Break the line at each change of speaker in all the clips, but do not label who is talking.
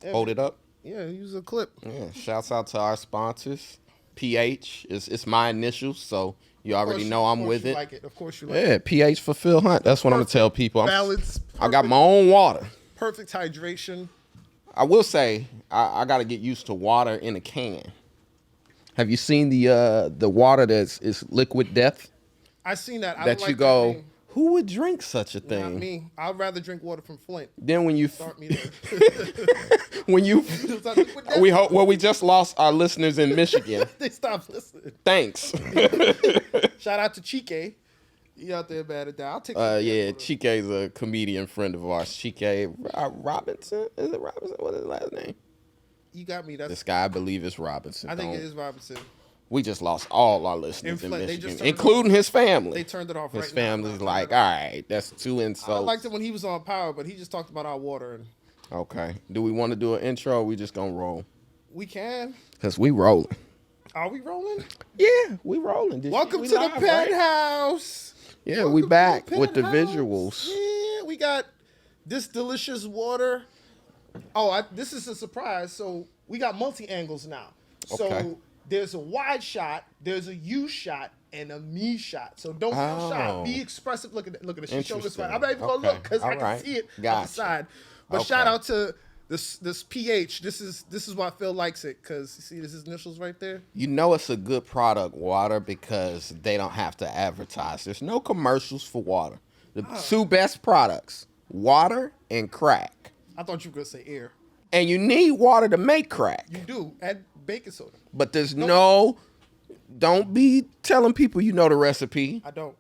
Hold it up.
Yeah, use a clip.
Yeah, shouts out to our sponsors. PH it's my initials, so you already know I'm with it.
Like it. Of course you like
it. PH for Phil Hunt. That's what I'm gonna tell people.
Balance.
I got my own water.
Perfect hydration.
I will say I got to get used to water in a can. Have you seen the water is liquid death?
I seen that. I
that
don't
you
like
go.
that thing.
Who would drink such a thing?
Not me. I'd rather drink water from Flint.
Then when you
Start me there.
when you we just lost our listeners in Michigan.
They stopped listening.
Thanks.
Shout out to Chike. You out there bad at that. I'll take
yeah, Chike is a comedian friend of ours. Chike Robinson. Is it Robinson? What is his last name?
You got me.
This guy, I believe, is Robinson.
I think it is Robinson.
We just lost all our listeners in Michigan,
including
his family.
They turned it off.
His family's like, all right, that's 2 insults.
I liked it when he was on Power, but he just talked about our water. And
okay. Do we want to do an intro or we just going to roll?
We can.
Because we rolling.
Are we rolling?
Yeah, we rolling.
Welcome to the penthouse.
Right? Yeah, we back with the visuals.
Yeah, we got this delicious water. Oh, this is a surprise. So we got multi-angles now. So there's a wide shot, there's a U shot, and a me shot. So don't feel shy. Be expressive. Look at it. She showed this. I'm not even going to look because I can see it on the side. But shout out to this PH. This is why Phil likes it, because you see his initials right there?
You know it's a good product, water, because they don't have to advertise. There's no commercials for water. The two best products, water and crack.
I thought you were going to say air.
And you need water to make crack.
You do. And baking soda.
But there's don't be telling people you know the recipe.
I don't.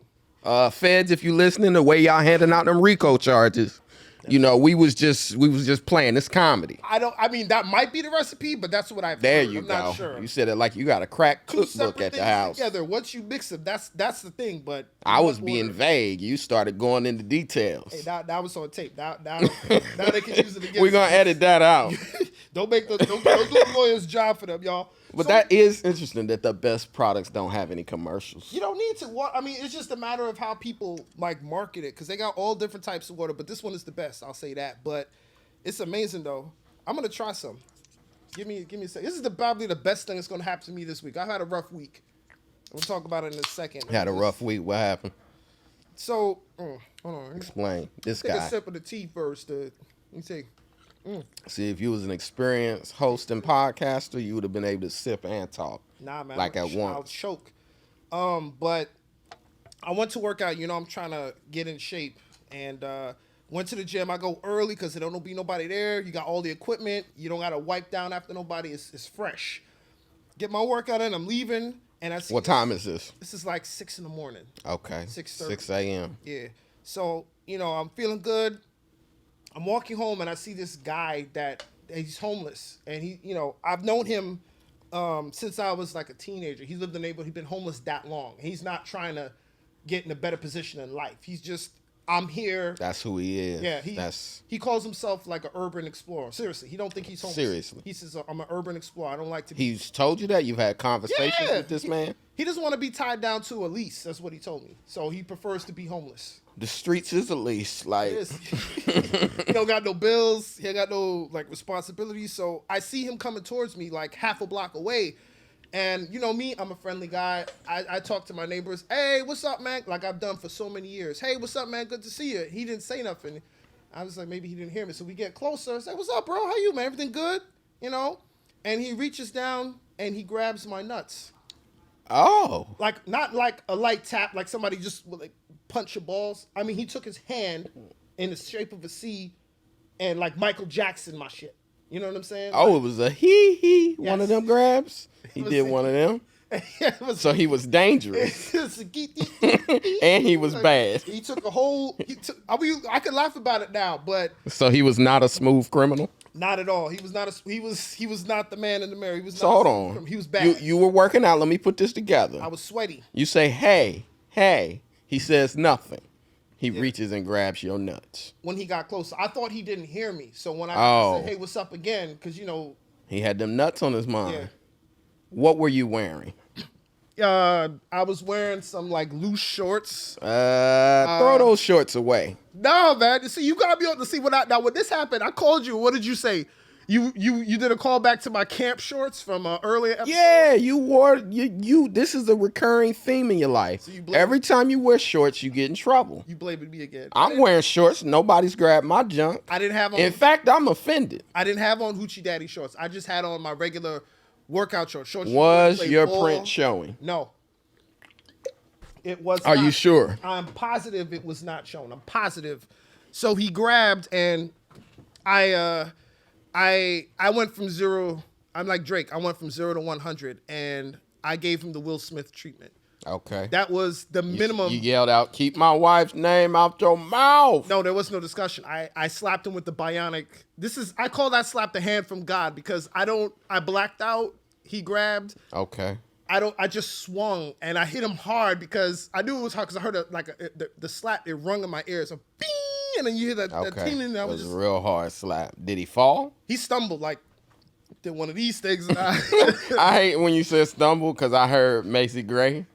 Feds, if you listening, the way y'all handing out them RICO charges, you know, we was just playing this comedy.
I mean, that might be the recipe, but that's what I've
there
heard.
You
I'm
go.
not sure.
You said it like you got a crack cookbook at the house.
Together. Once you mix them, that's the thing. But
I was being vague. You started going into details.
Hey, that was on tape. Now they can use it again.
We're gonna edit that out.
Don't do the lawyer's job for them, y'all.
But that is interesting that the best products don't have any commercials.
You don't need to. I mean, it's just a matter of how people like market it, because they got all different types of water. But this one is the best. I'll say that. But it's amazing though. I'm gonna try some. Give me a second. This is probably the best thing that's gonna happen to me this week. I've had a rough week. We'll talk about it in a second.
Had a rough week. What happened?
So, hold on.
Explain. This
Take
guy.
a sip of the tea first. Let me take.
See, if you was an experienced host and podcaster, you would have been able to sip and talk.
Nah, man.
Like at once.
I'll choke. But I went to work out. You know, I'm trying to get in shape. And went to the gym. I go early because there don't be nobody there. You got all the equipment. You don't got to wipe down after nobody. It's fresh. Get my workout in. I'm leaving. And I see.
What time is this?
This is like 6 in the morning.
Okay.
6:30.
6 a.m.
Yeah. So, you know, I'm feeling good. I'm walking home and I see this guy that he's homeless. And he, you know, I've known him since I was like a teenager. He's lived in the neighborhood. He's been homeless that long. He's not trying to get in a better position in life. He's just, I'm here.
That's who he is.
Yeah, he calls himself like an urban explorer. Seriously, he don't think he's homeless. Seriously. He says, I'm an urban explorer. I don't like to be.
He's told you that? You've had conversations with this man?
He doesn't want to be tied down to a lease. That's what he told me. So he prefers to be homeless.
The streets is a lease. Like,
he don't got no bills. He ain't got no like responsibilities. So I see him coming towards me like half a block away. And you know me, I'm a friendly guy. I talk to my neighbors. Hey, what's up, man? Like I've done for so many years. Hey, what's up, man? Good to see you. He didn't say nothing. I was like, maybe he didn't hear me. So we get closer. I say, what's up, bro? How you, man? Everything good? You know? And he reaches down and he grabs my nuts.
Oh.
Like, not like a light tap, like somebody just would like punch your balls. I mean, he took his hand in the shape of a C and like Michael Jackson my shit. You know what I'm saying?
Oh,
like,
it was a he.
Yes.
One of them grabs? He did one of them? So he was dangerous. And he was bad.
He took a whole, I could laugh about it now, but.
So he was not a smooth criminal?
Not at all. He was not the man in the mirror. He was
so
not
hold on.
He was bad.
You were working out. Let me put this together.
I was sweaty.
You say, hey. He says nothing. He reaches and grabs your nuts.
When he got closer. I thought he didn't hear me. So when I said, hey, what's up again? Because, you know.
He had them nuts on his mind.
Yeah.
What were you wearing?
I was wearing some like loose shorts.
Throw those shorts away.
No, man. See, you got me on to see when this happened. I called you. What did you say? You did a callback to my camp shorts from earlier episode?
Yeah, you wore you. This is a recurring theme in your life. So every time you wear shorts, you get in trouble.
You blaming me again.
I'm wearing shorts. Nobody's grabbed my junk.
I didn't have on.
In fact, I'm offended.
I didn't have on Hoochie Daddy shorts. I just had on my regular workout shorts.
Was your print showing?
No. It was.
Are you sure?
I'm positive it was not shown. I'm positive. So he grabbed and I went from 0. I'm like Drake. I went from 0 to 100, and I gave him the Will Smith treatment.
Okay.
That was the minimum.
You yelled out, "Keep my wife's name out your mouth."
No, there was no discussion. I slapped him with the bionic. I call that slap the hand from God because I blacked out. He grabbed.
Okay.
I just swung and I hit him hard because I knew it was hard because I heard the slap. It rung in my ears. So bing, and then you hear that ting, and I was
just a real hard slap. Did he fall?
He stumbled like did one of these things. And I
hate when you said stumble because I heard Macy Gray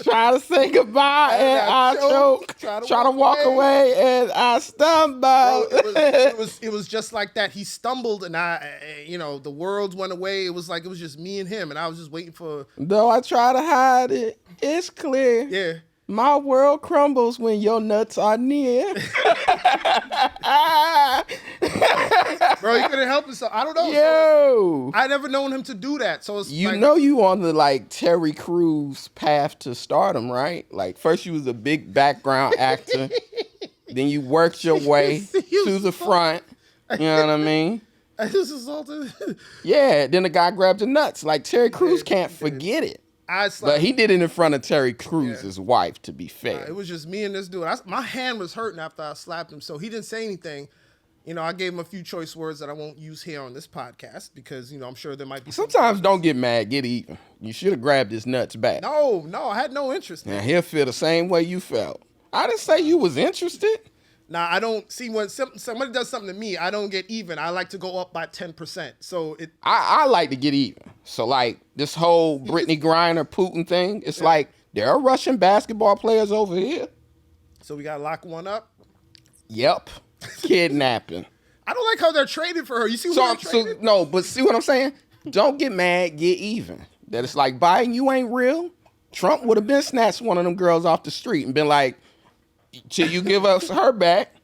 try to say goodbye and I choke. Try to walk away and I stumble.
Bro, it was just like that. He stumbled and the world went away. It was just me and him, and I was just waiting for.
Though I try to hide it, it's clear.
Yeah.
My world crumbles when your nuts are near.
Bro, he couldn't help himself. I don't know.
Yo.
I never known him to do that. So it's
you on the Terry Crews path to stardom, right? Like first you was a big background actor. Then you worked your way to the front. You know what I mean?
I just assaulted.
Yeah, then the guy grabbed your nuts. Like Terry Crews can't forget it. But he did it in front of Terry Crews' wife, to be fair.
It was just me and this dude. My hand was hurting after I slapped him, so he didn't say anything. I gave him a few choice words that I won't use here on this podcast because, I'm sure there might be.
Sometimes don't get mad, get even. You should have grabbed his nuts back.
No, I had no interest.
Now he'll feel the same way you felt. I didn't say you was interested.
Nah, I don't see when somebody does something to me, I don't get even. I like to go up by 10%. So
I like to get even. So this whole Brittany Griner Putin thing, it's like there are Russian basketball players over here.
So we gotta lock one up.
Yep, kidnapping.
I don't like how they're trading for her. You see what they're trading?
No, but see what I'm saying? Don't get mad, get even. That it's like Biden, you ain't real. Trump would have been snatched one of them girls off the street and been like, till you give us her back,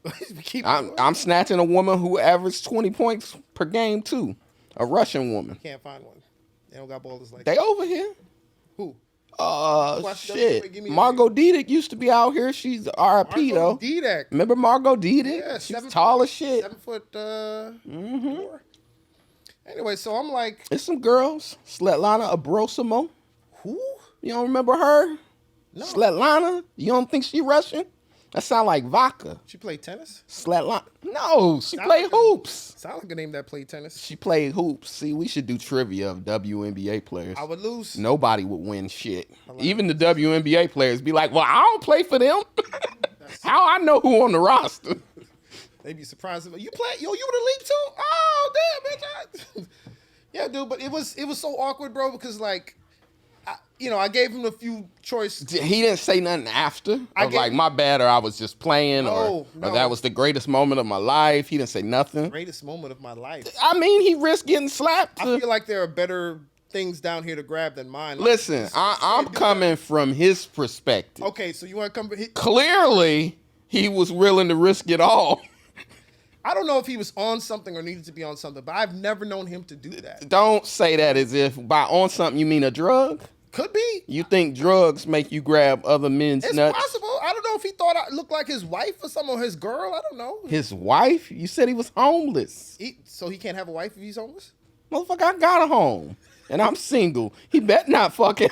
I'm snatching a woman who averaged 20 points per game too. A Russian woman.
Can't find one. They don't got ballers like
they
that.
over here.
Who?
Shit. Margot Diedick used to be out here. She's RIP though.
Margot Diedick.
Remember Margot Diedick?
Yeah,
she's tall as shit.
7 foot. 4. Anyway, so I'm like,
it's some girls. Svetlana Abrosimo.
Who?
You don't remember her?
No.
Svetlana? You don't think she Russian? That sound like vodka.
She played tennis?
Svetlana. No, she played hoops.
Sound like a name that played tennis.
She played hoops. See, we should do trivia of WNBA players.
I would lose.
Nobody would win shit. Even the WNBA players be like, well, I don't play for them. How I know who on the roster?
They'd be surprised. You play? Yo, you in the league too? Oh, damn, bitch. Yeah, dude, but it was so awkward, bro, because I gave him a few choice.
He didn't say nothing after. My bad, or I was just playing, or that was the greatest moment of my life. He didn't say nothing.
Greatest moment of my life.
I mean, he risked getting slapped.
I feel like there are better things down here to grab than mine.
Listen, I'm coming from his perspective.
Okay, so you want to come?
Clearly, he was willing to risk it all.
I don't know if he was on something or needed to be on something, but I've never known him to do that.
Don't say that as if by on something you mean a drug.
Could be.
You think drugs make you grab other men's nuts?
It's possible. I don't know if he thought I looked like his wife or something, or his girl. I don't know.
His wife? You said he was homeless.
So he can't have a wife if he's homeless?
Motherfucker, I got a home. And I'm single. He bet not fucking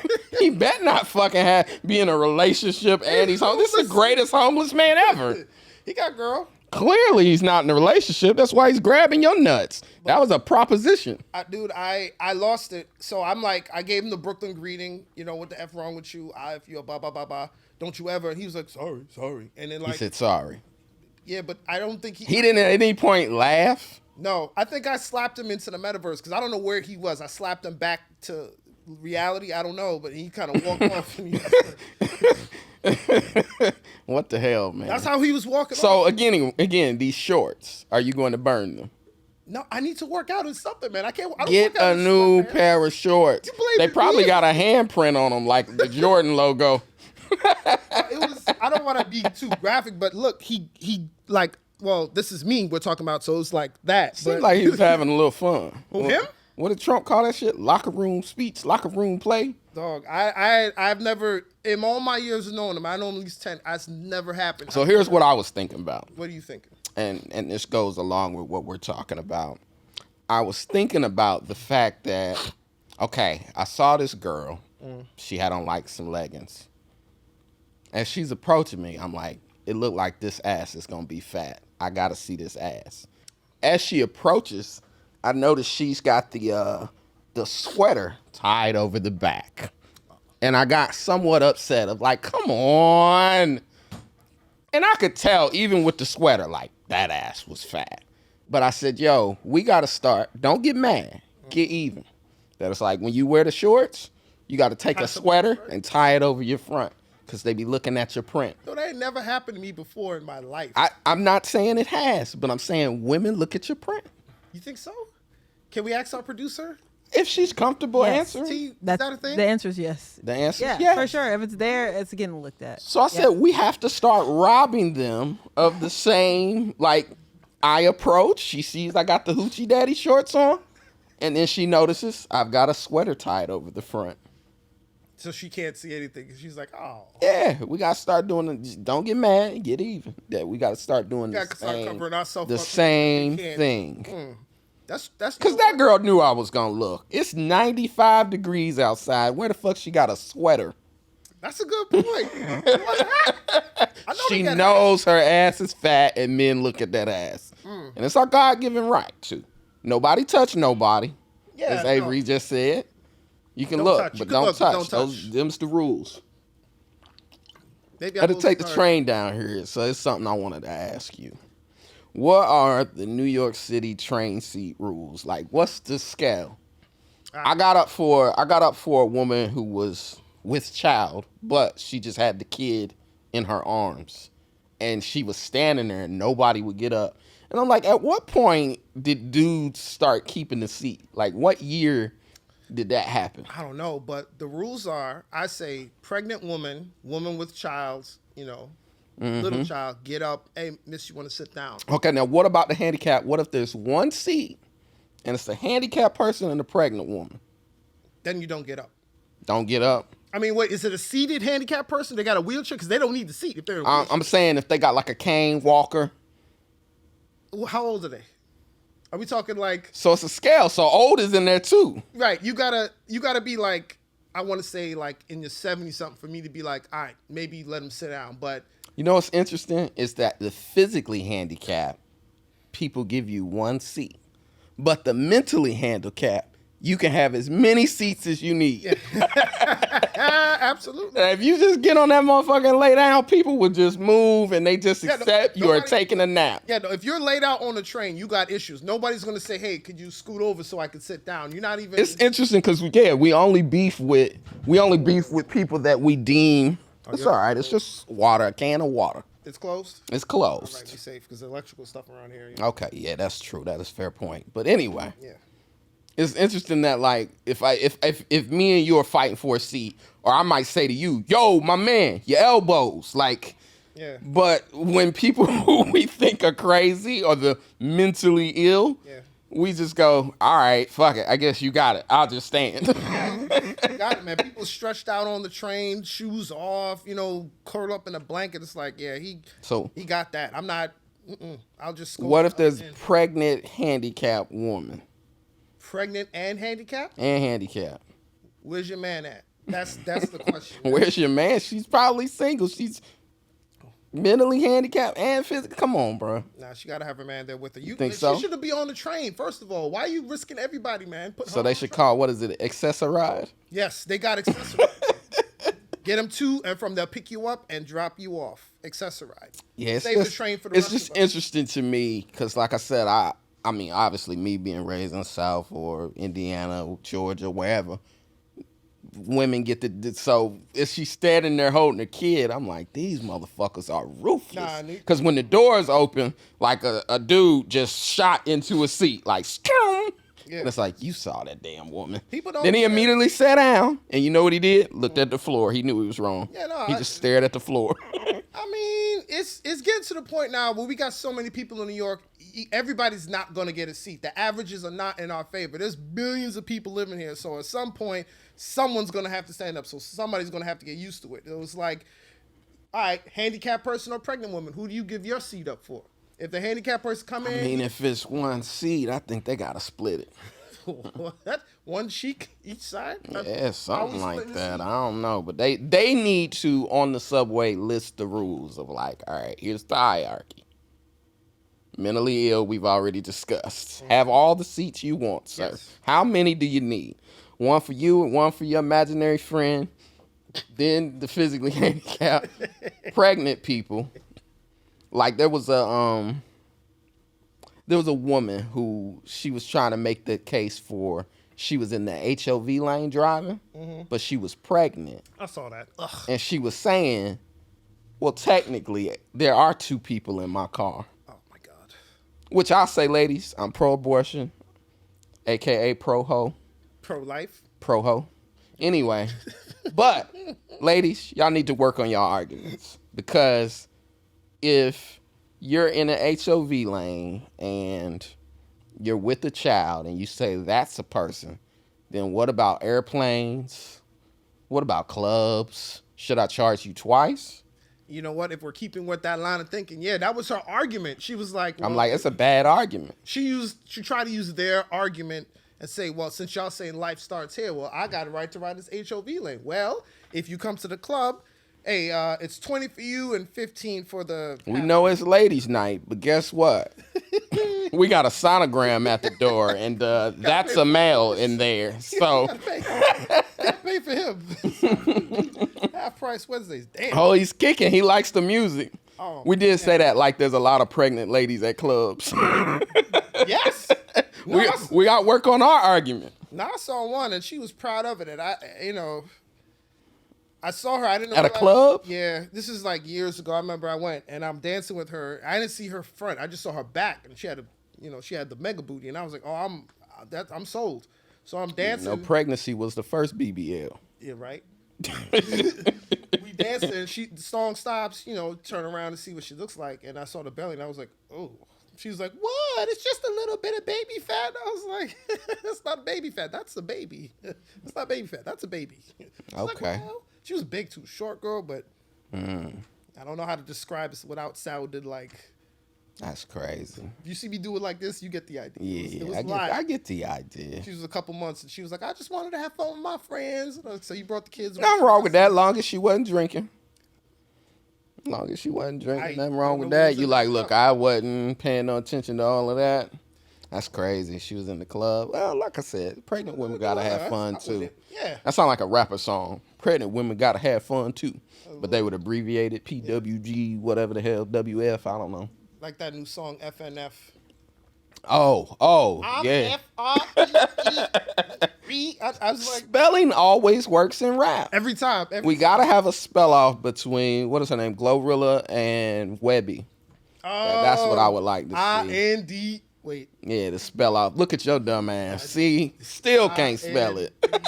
be in a relationship and he's homeless. This is the greatest homeless man ever.
He got a girl.
Clearly he's not in a relationship. That's why he's grabbing your nuts. That was a proposition.
I lost it. So I'm like, I gave him the Brooklyn greeting. What the F wrong with you? If you're blah, blah, blah, blah. Don't you ever. And he was like, sorry. And then
he said sorry.
Yeah, but I don't think
he didn't at any point laugh.
No, I think I slapped him into the metaverse because I don't know where he was. I slapped him back to reality. I don't know, but he kind of walked off. And
what the hell, man?
That's how he was walking.
So again, these shorts, are you going to burn them?
No, I need to work out or something, man. I don't
Get
work out
a
in
new
sweatpants.
pair of shorts. They probably got a handprint on them, like the Jordan logo.
I don't want to be too graphic, but look, he like, well, this is me we're talking about, so it's like that.
Seemed like he was having a little fun.
Who, him?
What did Trump call that shit? Locker room speech, locker room play?
Dog, I've never, in all my years of knowing him, I know him at least 10, that's never happened.
So here's what I was thinking about.
What are you thinking?
And this goes along with what we're talking about. I was thinking about the fact that, okay, I saw this girl. She had on like some leggings. As she's approaching me, I'm like, it looked like this ass is going to be fat. I got to see this ass. As she approaches, I notice she's got the sweater tied over the back. And I got somewhat upset of like, come on. And I could tell, even with the sweater, like, that ass was fat. But I said, yo, we got to start. Don't get mad. Get even. That it's like, when you wear the shorts, you got to take a sweater and tie it over your front. Because they be looking at your print.
No, that ain't never happened to me before in my life.
I'm not saying it has, but I'm saying women look at your print.
You think so? Can we ask our producer?
If she's comfortable
Yes.
answering.
Is that a thing?
The answer is yes.
The answer
Yeah,
is yes.
for sure. If it's there, it's getting looked at.
So I said, we have to start robbing them of the same, like, I approach. She sees I got the Hoochie Daddy shorts on. And then she notices I've got a sweater tied over the front.
So she can't see anything. She's like, oh.
Yeah, we got to start doing it. Don't get mad. Get even. That we got to start doing the same thing.
That's
because that girl knew I was going to look. It's 95 degrees outside. Where the fuck she got a sweater?
That's a good point.
She knows her ass is fat and men look at that ass. And it's our God-given right, too. Nobody touch nobody.
Yeah,
as Avery just said. You can
don't
look,
touch.
but
You
don't
look,
touch.
don't touch.
Them's the rules.
Maybe
I had to take the train down here, so it's something I wanted to ask you. What are the New York City train seat rules? Like, what's the scale? I got up for a woman who was with child, but she just had the kid in her arms, and she was standing there, and nobody would get up. And I'm like, at what point did dudes start keeping the seat? Like, what year did that happen?
I don't know, but the rules are, I say, pregnant woman with child, little child, get up. Hey, miss, you want to sit down?
Okay, now what about the handicap? What if there's one seat and it's a handicapped person and a pregnant woman?
Then you don't get up.
Don't get up?
I mean, wait, is it a seated handicapped person? They got a wheelchair? Because they don't need the seat if they're in a wheelchair.
I'm saying if they got like a cane walker.
Well, how old are they? Are we talking like...
So it's a scale, so old is in there too.
Right, you gotta be like, I want to say like in your 70-something for me to be like, all right, maybe let them sit down, but...
You know what's interesting is that the physically handicapped, people give you one seat. But the mentally handicapped, you can have as many seats as you need.
Absolutely.
And if you just get on that motherfucker and lay down, people will just move and they just accept you are taking a nap.
Yeah, no, if you're laid out on a train, you got issues. Nobody's going to say, hey, could you scoot over so I can sit down? You're not even...
It's interesting because, we only beef with people that we deem... It's all right. It's just water, a can of water.
It's closed?
It's closed.
All right, be safe because electrical stuff around here.
Okay, yeah, that's true. That is a fair point. But anyway...
Yeah.
It's interesting that like if me and you are fighting for a seat, or I might say to you, yo, my man, your elbows, like,
yeah.
But when people who we think are crazy or the mentally ill, we just go, all right, fuck it, I guess you got it. I'll just stand.
You got it, man. People stretched out on the train, shoes off, curled up in a blanket. It's like, yeah, he got that. I'm not. I'll just.
What if there's pregnant handicapped woman?
Pregnant and handicapped?
And handicapped.
Where's your man at? That's the question.
Where's your man? She's probably single. She's mentally handicapped and physical. Come on, bro.
Nah, she gotta have her man there with her. You
think so?
She should be on the train. First of all, why are you risking everybody, man?
So they should call, what is it, accessoride?
Yes, they got accessoride. Get them to and from. They'll pick you up and drop you off. Accessoride.
Yeah,
Save the train for the rest of us.
It's just interesting to me because, like I said, I mean, obviously, me being raised in the South or Indiana, or Georgia, wherever, women get so if she's standing there holding her kid, I'm like, these motherfuckers are ruthless. Because when the doors open, like a dude just shot into a seat, like, yeah. And it's like, you saw that damn woman. Then he immediately sat down, and you know what he did? Looked at the floor. He knew he was wrong. Yeah, no, he just stared at the floor.
I mean, it's getting to the point now where we got so many people in New York, everybody's not going to get a seat. The averages are not in our favor. There's billions of people living here, so at some point, someone's going to have to stand up. So somebody's going to have to get used to it. It was like, all right, handicapped person or pregnant woman, who do you give your seat up for? If the handicapped person come in...
I mean, if it's one seat, I think they got to split it.
What? One cheek each side?
Yeah, something like that. I don't know. But they need to, on the subway, list the rules of like, all right, here's the hierarchy. Mentally ill, we've already discussed. Mm-hmm. Have all the seats you want, sir. Yes. How many do you need? One for you and one for your imaginary friend. Then the physically handicapped, pregnant people. Like there was a woman who she was trying to make the case for. She was in the HOV lane driving, but she was pregnant.
I saw that. Ugh.
And she was saying, well, technically, there are two people in my car.
Oh, my God.
Which I'll say, ladies, I'm pro-abortion, a.k.a. pro-ho.
Pro-life?
Pro-ho. Anyway, but, ladies, y'all need to work on y'all arguments. Because if you're in an HOV lane and you're with a child and you say that's a person, then what about airplanes? What about clubs? Should I charge you twice?
You know what? If we're keeping with that line of thinking, yeah, that was her argument. She was like, well,
I'm like, it's a bad argument.
She tried to use their argument and say, well, since y'all saying life starts here, well, I got a right to ride this HOV lane. Well, if you come to the club, hey, it's 20 for you and 15 for the...
We know it's ladies' night, but guess what? We got a sonogram at the door, and that's a male in there. So
pay for him. Half price Wednesdays. Damn.
Oh, he's kicking. He likes the music. Oh, we did say that like there's a lot of pregnant ladies at clubs.
Yes.
We got work on our argument.
Now I saw one, and she was proud of it, and I saw her. I didn't know
at a club.
Yeah, this is like years ago. I remember I went and I'm dancing with her. I didn't see her front. I just saw her back, and she had the mega booty, and I was like, oh, I'm sold. So I'm dancing.
No, pregnancy was the first BBL.
Yeah, right. We danced, and the song stops. Turn around to see what she looks like, and I saw the belly, and I was like, oh. She was like, what? It's just a little bit of baby fat. I was like, that's not baby fat. That's a baby. That's not baby fat. That's a baby.
Okay.
Like, well, she was big too, short girl, but I don't know how to describe it without sounding like.
That's crazy.
If you see me do it like this, you get the idea.
Yeah, I get the idea.
She was a couple months, and she was like, I just wanted to have fun with my friends. So you brought the kids.
Nothing wrong with that, long as she wasn't drinking. Long as she wasn't drinking, nothing wrong with that. You like, look, I wasn't paying no attention to all of that. That's crazy. She was in the club. Well, like I said, pregnant women gotta have fun too.
Yeah.
That sounds like a rapper song. Pregnant women gotta have fun too. But they would abbreviate it PWG, whatever the hell, WF, I don't know.
Like that new song FNF.
Oh, yeah.
F-R-E-E. I was like,
spelling always works in rap.
Every time.
We gotta have a spell off between, what is her name, Glorilla and Webby. Oh, that's what I would like to see.
I-N-D. Wait.
Yeah, the spell off. Look at your dumb ass. See, still can't spell it.
How's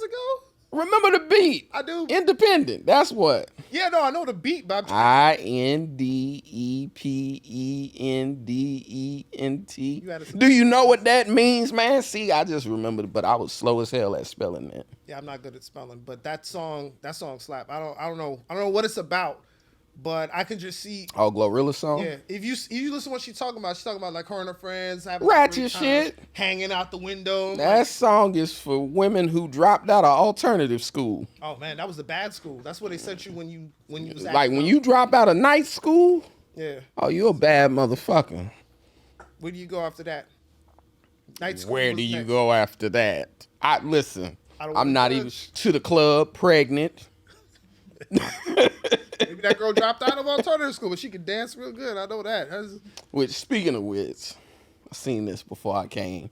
it go?
Remember the beat.
I do.
Independent. That's what.
Yeah, no, I know the beat, but
INDEPENDENT. Do you know what that means, man? See, I just remembered, but I was slow as hell at spelling that.
Yeah, I'm not good at spelling, but that song slap. I don't know what it's about. But I can just see.
Oh, Glorilla song?
Yeah. If you listen to what she's talking about like her and her friends having
ratchet shit,
hanging out the window.
That song is for women who dropped out of alternative school.
Oh man, that was the bad school. That's what they sent you when you was
like when you drop out of night school.
Yeah.
Oh, you a bad motherfucker.
Where do you go after that? Night school.
Where do you go after that? I'm not even to the club pregnant.
Maybe that girl dropped out of alternative school, but she could dance real good. I know that.
Speaking of which, I seen this before I came.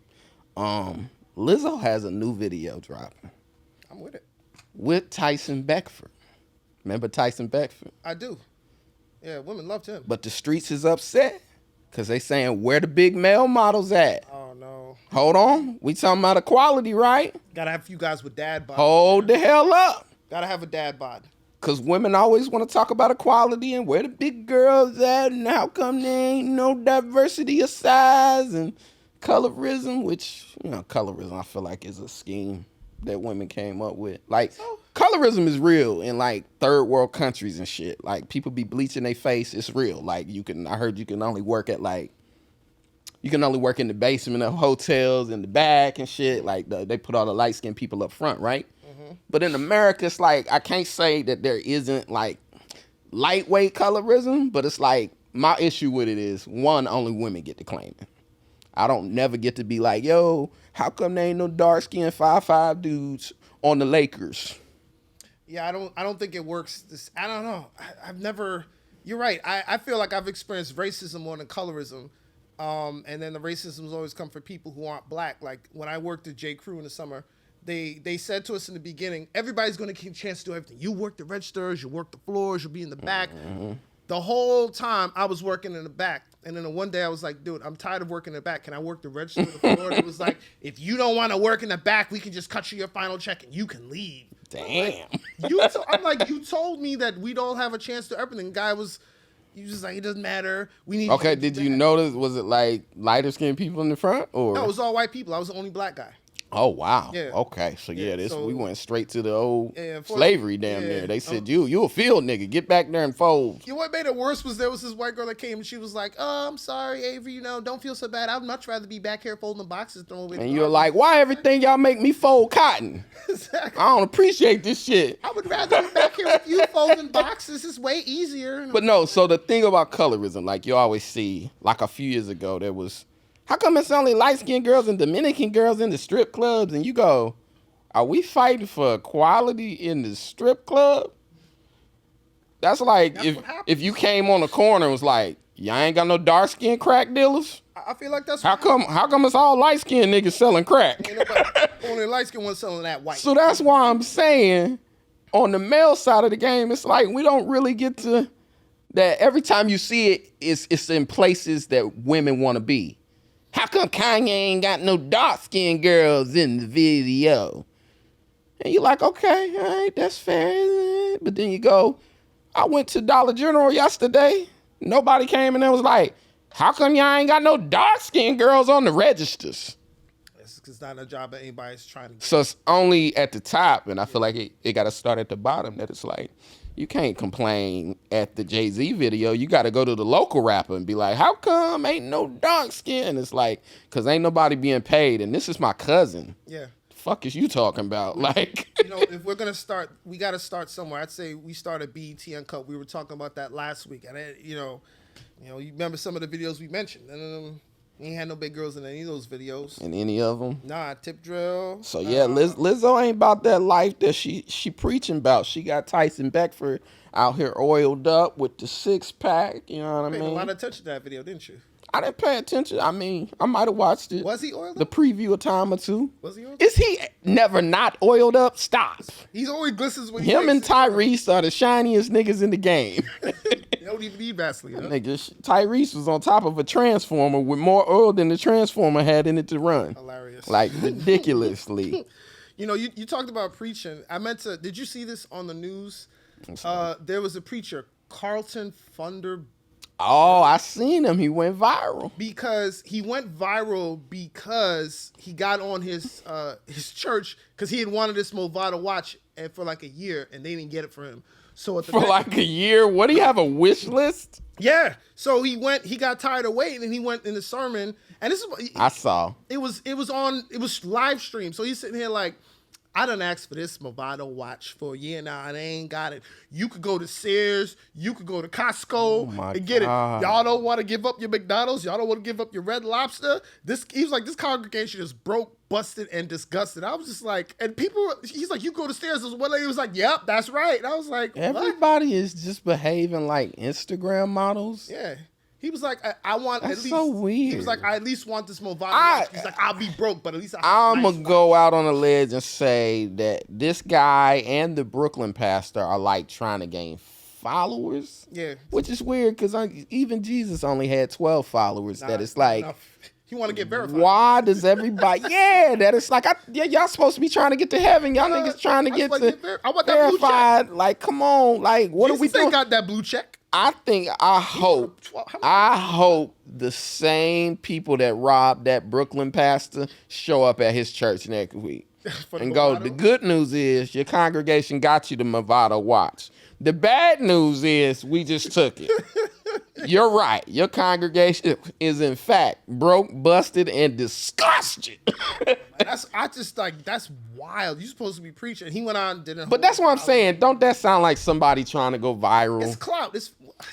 Lizzo has a new video dropping
I'm with it.
with Tyson Beckford. Remember Tyson Beckford?
I do. Yeah, women loved him.
But the streets is upset because they saying, where the big male models at?
Oh, no.
Hold on. We talking about equality, right?
Gotta have a few guys with dad bod.
Hold the hell up.
Gotta have a dad bod.
Because women always want to talk about equality and where the big girls at and how come there ain't no diversity of size and colorism, which, colorism I feel like is a scheme that women came up with. Like, colorism is real in, like, third world countries and shit. Like, people be bleaching their face. It's real. Like, I heard you can only work at, like, you can only work in the basement of hotels in the back and shit. Like, they put all the light-skinned people up front, right? Mm-hmm. But in America, it's like, I can't say that there isn't, like, lightweight colorism, but it's like, my issue with it is, one, only women get to claim it. I don't never get to be like, yo, how come there ain't no dark-skinned 5'5" dudes on the Lakers?
Yeah, I don't think it works. I don't know. I've never. You're right. I feel like I've experienced racism more than colorism, and then the racism's always come for people who aren't black. Like when I worked at J. Crew in the summer, they said to us in the beginning, everybody's going to get a chance to do everything. You work the registers, you work the floors, you'll be in the back. Mm-hmm. The whole time I was working in the back. And then one day I was like, dude, I'm tired of working in the back. Can I work the register of the floor? And it was like, if you don't want to work in the back, we can just cut you your final check and you can leave.
Damn.
I'm like, you told me that we don't have a chance to everything. The guy was just like, it doesn't matter. We need.
Okay, did you notice, was it like lighter skinned people in the front? Or?
No, it was all white people. I was the only black guy.
Oh, wow.
Yeah.
Okay. So, we went straight to the old slavery down there. They said, you a field nigga. Get back there and fold.
You know what made it worse was there was this white girl that came and she was like, oh, I'm sorry, Avery. Don't feel so bad. I'd much rather be back here folding the boxes than over.
And you're like, why everything y'all make me fold cotton?
Exactly.
I don't appreciate this shit.
I would rather be back here with you folding boxes. It's way easier.
But no, so the thing about colorism, like you always see, like a few years ago, there was, how come it's only light-skinned girls and Dominican girls in the strip clubs? And you go, are we fighting for equality in the strip club? That's like if you came on the corner and was like, y'all ain't got no dark-skinned crack dealers?
I feel like that's
how come it's all light-skinned niggas selling crack?
Only light-skinned ones selling that white.
So that's why I'm saying on the male side of the game, it's like we don't really get to that. Every time you see it, it's in places that women want to be. How come Kanye ain't got no dark-skinned girls in the video? And you're like, okay, all right, that's fair. But then you go, I went to Dollar General yesterday. Nobody came in there was like, how come y'all ain't got no dark-skinned girls on the registers?
It's not a job that anybody's trying to get.
So it's only at the top, and I feel like it got to start at the bottom, that it's like, you can't complain at the Jay-Z video. You got to go to the local rapper and be like, how come ain't no dark skin? It's like, because ain't nobody being paid, and this is my cousin.
Yeah.
The fuck is you talking about? Like,
if we're going to start, we got to start somewhere. I'd say we start at BET Uncut. We were talking about that last week. And, you remember some of the videos we mentioned. And, we ain't had no big girls in any of those videos.
In any of them?
Nah, Tip Drill.
So, Lizzo ain't about that life that she preaching about. She got Tyson Beckford out here oiled up with the six-pack. You know what I mean?
You paid a lot of attention to that video, didn't you?
I didn't pay attention. I mean, I might have watched it.
Was he oiled up?
The preview a time or two.
Was he oiled up?
Is he never not oiled up? Stop.
He's always glistens when he
Him and Tyrese are the shiniest niggas in the game.
They don't even need Vaseline. Huh?
Nigga, Tyrese was on top of a transformer with more oil than the transformer had in it to run.
Hilarious.
Like, ridiculously.
You talked about preaching. Did you see this on the news? There was a preacher, Carlton Thunder.
Oh, I seen him. He went viral.
Because he went viral because he got on his church because he had wanted this Movado watch for like a year and they didn't get it for him. So
for like a year, what do you have, a wish list?
Yeah. So he got tired of waiting and he went in the sermon and this is what
I saw.
It was live stream. So he's sitting here like, I done asked for this Movado watch for a year now and I ain't got it. You could go to Sears, you could go to Costco and get it. Y'all don't want to give up your McDonald's, y'all don't want to give up your Red Lobster. He was like, this congregation is broke, busted, and disgusted. I was just like, and he's like, you go to Sears. One lady was like, yep, that's right. And I was like,
everybody is just behaving like Instagram models.
Yeah. He was like, I want
That's
at least.
so weird.
He was like, I at least want this Movado watch. He's like, I'll be broke, but at least
I'm
nice
going to go out on a ledge and say that this guy and the Brooklyn pastor are like trying to gain followers.
Yeah.
Which is weird because even Jesus only had 12 followers. That it's like,
he want to get verified.
why does everybody? Yeah, that it's like, y'all supposed to be trying to get to heaven. Y'all niggas trying to get to
I want that blue check.
verified. Like, come on. Like, what
Jesus
are we doing?
got that blue check.
I hope the same people that robbed that Brooklyn pastor show up at his church next week and go, the good news is your congregation got you the Movado watch. The bad news is we just took it. You're right. Your congregation is in fact broke, busted, and disgusted.
That's wild. You're supposed to be preaching. He went on, didn't.
But that's what I'm saying. Don't that sound like somebody trying to go viral?
It's clout.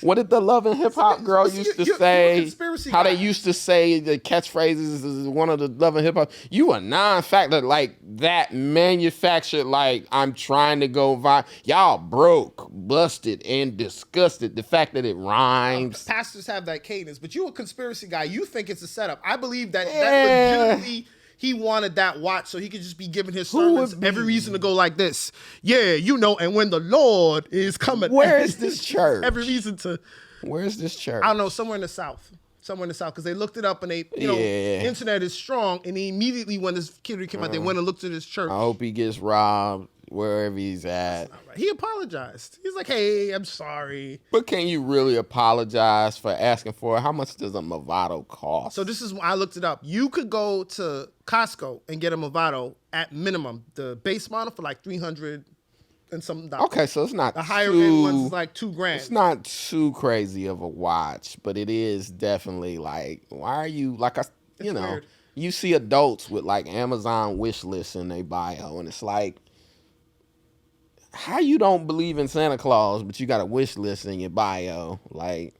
What did the Love and Hip Hop girl used to say? How
guy.
they used to say the catchphrases is one of the Love and Hip Hop. You a non-factor like that manufactured like I'm trying to go viral. Y'all broke, busted, and disgusted. The fact that it rhymes.
Pastors have that cadence, but you a conspiracy guy. You think it's a setup. I believe that legitimately he wanted that watch so he could just be giving his sermons every reason to go like this. Yeah, and when the Lord is coming.
Where is this church?
Every reason to.
Where is this church?
I don't know, somewhere in the South. Because they looked it up and they, internet is strong. And they immediately, when this kid came out, they went and looked at his church.
I hope he gets robbed wherever he's at.
Right. He apologized. He's like, hey, I'm sorry.
But can you really apologize for asking for it? How much does a Movado cost?
So this is when I looked it up. You could go to Costco and get a Movado at minimum. The base model for like $300 and something.
Okay, so it's not
the higher end ones is like $2,000.
It's not too crazy of a watch, but it is definitely like, why are you like weird. You see adults with like Amazon wish lists in their bio, and it's like, how you don't believe in Santa Claus, but you got a wish list in your bio? Like,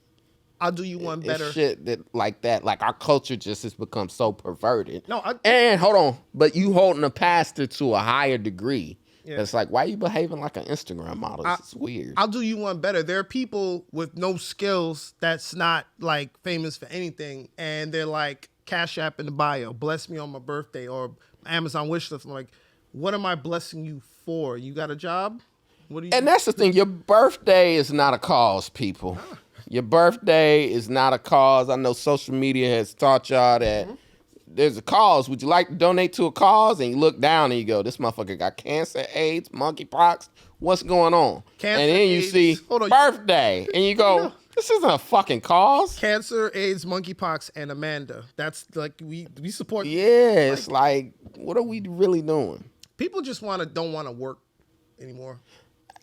I'll do you one better.
Shit that like that. Like our culture just has become so perverted.
No,
and hold on, but you holding a pastor to a higher degree. Yeah. It's like, why are you behaving like an Instagram model? It's weird.
I'll do you one better. There are people with no skills that's not like famous for anything, and they're like, Cash App in the bio, bless me on my birthday, or Amazon wish list. I'm like, what am I blessing you for? You got a job? What do you?
And that's the thing. Your birthday is not a cause, people. Your birthday is not a cause. I know social media has taught y'all that there's a cause. Would you like to donate to a cause? And you look down and you go, this motherfucker got cancer, AIDS, monkeypox. What's going on?
Cancer,
and then you
AIDS.
see birthday, and you go, this isn't a fucking cause.
Cancer, AIDS, monkeypox, and Amanda. That's like we support.
Yeah, it's like, what are we really doing?
People just don't want to work anymore.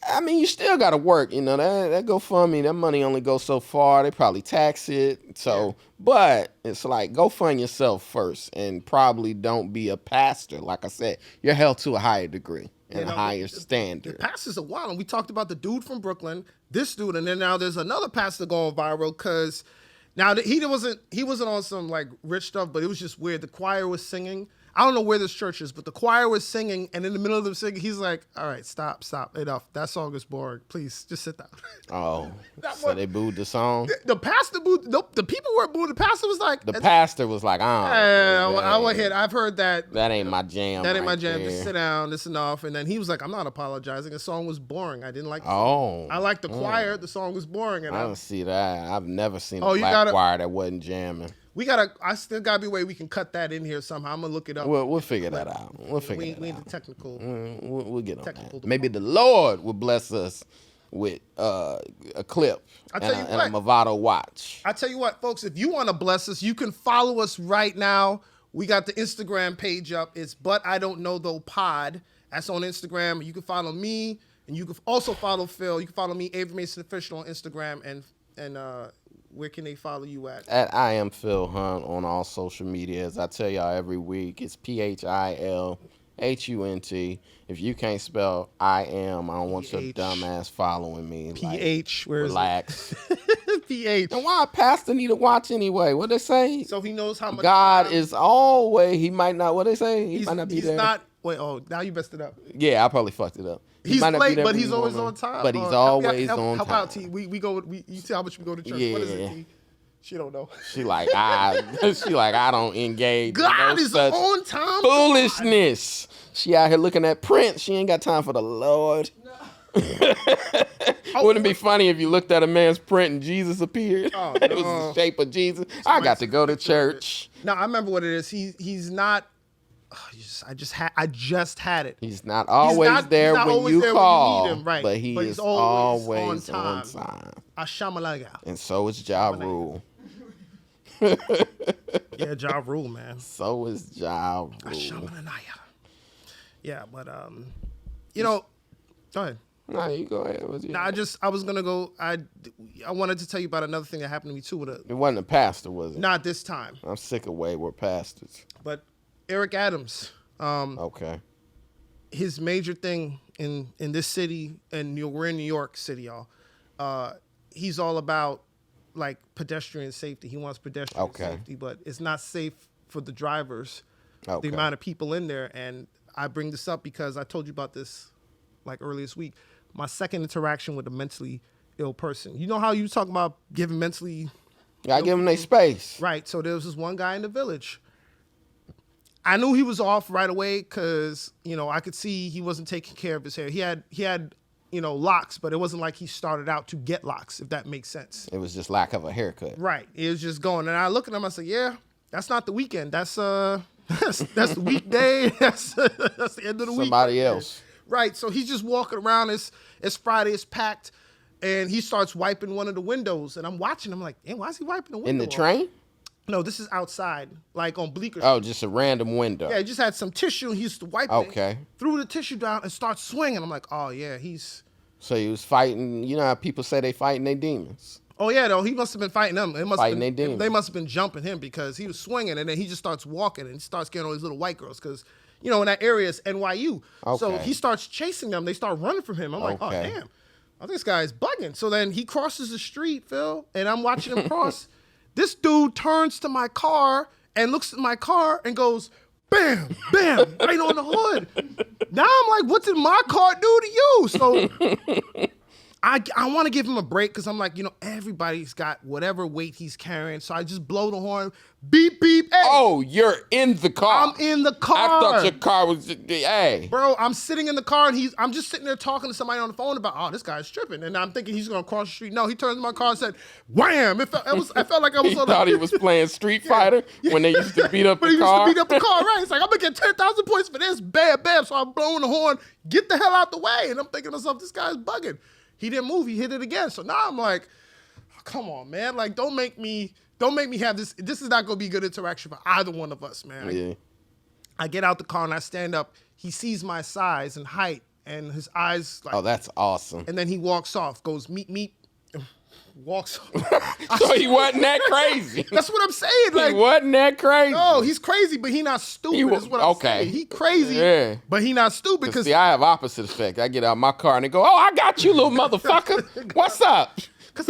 I mean, you still got to work, that GoFundMe, that money only goes so far. They probably tax it. So, but it's like, go fund yourself first and probably don't be a pastor. Like I said, you're held to a higher degree and a higher standard.
The pastors are wild. And we talked about the dude from Brooklyn, this dude, and then now there's another pastor going viral because now he wasn't on some like rich stuff, but it was just weird. The choir was singing. I don't know where this church is, but the choir was singing, and in the middle of them singing, he's like, all right, stop, enough. That song is boring. Please, just sit down.
Oh, so they booed the song?
The pastor booed, nope, the people were booed. The pastor was like...
The pastor was like,
I went ahead. I've heard that.
That ain't my jam.
That ain't my jam. Just sit down, this enough. And then he was like, I'm not apologizing. The song was boring. I didn't like the song. I liked the choir. The song was boring. And
I don't see that. I've never seen a black choir that wasn't jamming.
I still gotta be a way we can cut that in here somehow. I'm gonna look it up.
We'll figure that out. We need
the technical.
We'll get on that. Maybe the Lord will bless us with a clip and a Movado watch.
I tell you what, folks, if you want to bless us, you can follow us right now. We got the Instagram page up. It's But I Don't Know Though Pod. That's on Instagram. You can follow me, and you can also follow Phil. You can follow me, Avery Mason Official, on Instagram, and where can they follow you at?
At I Am Phil Hunt on all social media. As I tell y'all every week, it's PHILHUNT. If you can't spell I am, I don't want your dumb ass following me.
PH, where
relax.
PH.
And why a pastor need a watch anyway? What they say?
So he knows how much
God is always. He might not. What they say? He might not be there.
He's not. Wait. Oh, now you messed it up.
Yeah, I probably fucked it up.
He's late, but he's always on time.
But he's always on time.
Help out, T. We go. You see how much we go to church.
Yeah.
What is it, T? She don't know.
She like, I don't engage.
God
in
is
such
on time.
foolishness. She out here looking at Prince. She ain't got time for the Lord. Wouldn't it be funny if you looked at a man's print and Jesus appeared?
Oh,
It was the shape of Jesus. I got to go to church.
No, I remember what it is. He's not. I just had it.
He's not always there when you call, but he's always on time.
Ashamalaga.
And so is Ja Rule.
Yeah, Ja Rule, man.
So is Ja Rule.
Ashamanaya. Yeah, but go ahead.
No, you go ahead.
I was gonna go. I wanted to tell you about another thing that happened to me too.
It wasn't a pastor, was it?
Not this time.
I'm sick of wayward pastors.
But Eric Adams.
Okay.
His major thing in this city, and we're in New York City, y'all. He's all about like pedestrian safety. He wants pedestrian safety, but it's not safe for the drivers.
Okay.
The amount of people in there, and I bring this up because I told you about this like earlier this week. My second interaction with a mentally ill person. You know how you talk about giving mentally
I give them their space.
Right. So there was this one guy in the village. I knew he was off right away because, I could see he wasn't taking care of his hair. He had locks, but it wasn't like he started out to get locks, if that makes sense.
It was just lack of a haircut.
Right. It was just going. And I look at him, I said, yeah, that's not the weekend. That's the weekday. That's the end of the week.
Somebody else.
Right. So he's just walking around. It's Friday. It's packed. And he starts wiping one of the windows. And I'm watching him like, why is he wiping the window?
In the train?
No, this is outside, like on Bleecker Street.
Oh, just a random window.
Yeah, he just had some tissue. And he used to wipe it. Threw the tissue down and starts swinging. I'm like, oh, yeah, he's...
So he was fighting. You know how people say they fighting their demons?
Oh, yeah, though. He must have been fighting them. They must have been jumping him because he was swinging. And then he just starts walking and he starts getting all these little white girls because, in that area is NYU. Okay. So he starts chasing them. They start running from him. I'm like, oh, damn. Oh, this guy's bugging. So then he crosses the street, Phil, and I'm watching him cross. This dude turns to my car and looks at my car and goes, bam, bam, right on the hood. Now I'm like, what did my car do to you? So I want to give him a break because I'm like, everybody's got whatever weight he's carrying. So I just blow the horn, beep, beep, hey.
Oh, you're in the car.
I'm in the car.
I thought your car was, hey.
Bro, I'm sitting in the car and I'm just sitting there talking to somebody on the phone about, this guy's tripping. And I'm thinking he's going to cross the street. No, he turns to my car and said, wham. I felt like I was
he thought he was playing Street Fighter when they used to beat up the car.
He used to beat up the car, right? It's like, I'm going to get 10,000 points for this. Bam, bam. So I'm blowing the horn. Get the hell out the way. And I'm thinking to myself, this guy's bugging. He didn't move. He hit it again. So now I'm like, come on, man. Like, don't make me have this. This is not going to be good interaction for either one of us, man.
Yeah.
I get out the car and I stand up. He sees my size and height and his eyes like.
Oh, that's awesome.
And then he walks off, goes meet, walks off.
So he wasn't that crazy.
That's what I'm saying. Like,
he wasn't that crazy.
No, he's crazy, but he not stupid. That's what I'm saying. He crazy, but he not stupid. Because
see, I have opposite effect. I get out my car and they go, "Oh, I got you, little motherfucker. What's up?"
Because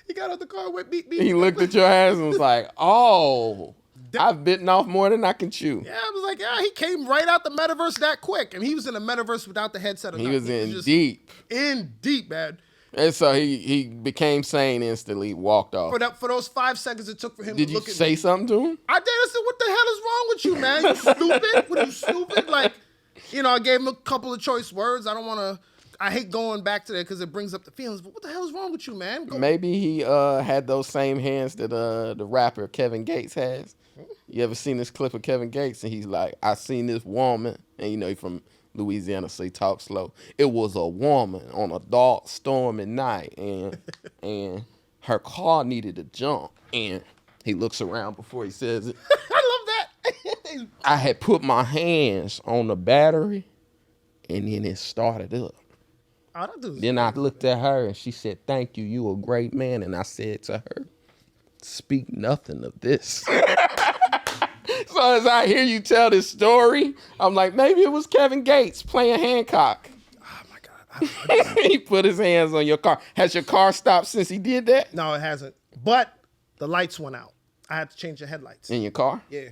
he got out the car with beep.
He looked at your ass and was like, "Oh, I've bitten off more than I can chew."
Yeah, I was like, he came right out the metaverse that quick, and he was in the metaverse without the headset.
He was in deep.
In deep, man.
And so he became sane instantly, walked off.
For those 5 seconds it took for him to look at me.
Did you say something to him?
I did. I said, what the hell is wrong with you, man? You stupid? What are you, stupid? Like, I gave him a couple of choice words. I hate going back to that because it brings up the feelings, but what the hell is wrong with you, man?
Maybe he had those same hands that the rapper Kevin Gates has. You ever seen this clip of Kevin Gates? And he's like, I seen this woman, and he's from Louisiana, so he talks slow. It was a woman on a dark, stormy night, and her car needed to jump. And he looks around before he says it.
I love that.
I had put my hands on the battery, and then it started up. Then I looked at her, and she said, "Thank you. You a great man." And I said to her, "Speak nothing of this." So as I hear you tell this story, I'm like, maybe it was Kevin Gates playing Hancock.
Oh, my God.
He put his hands on your car. Has your car stopped since he did that?
No, it hasn't. But the lights went out. I had to change the headlights.
In your car?
Yeah.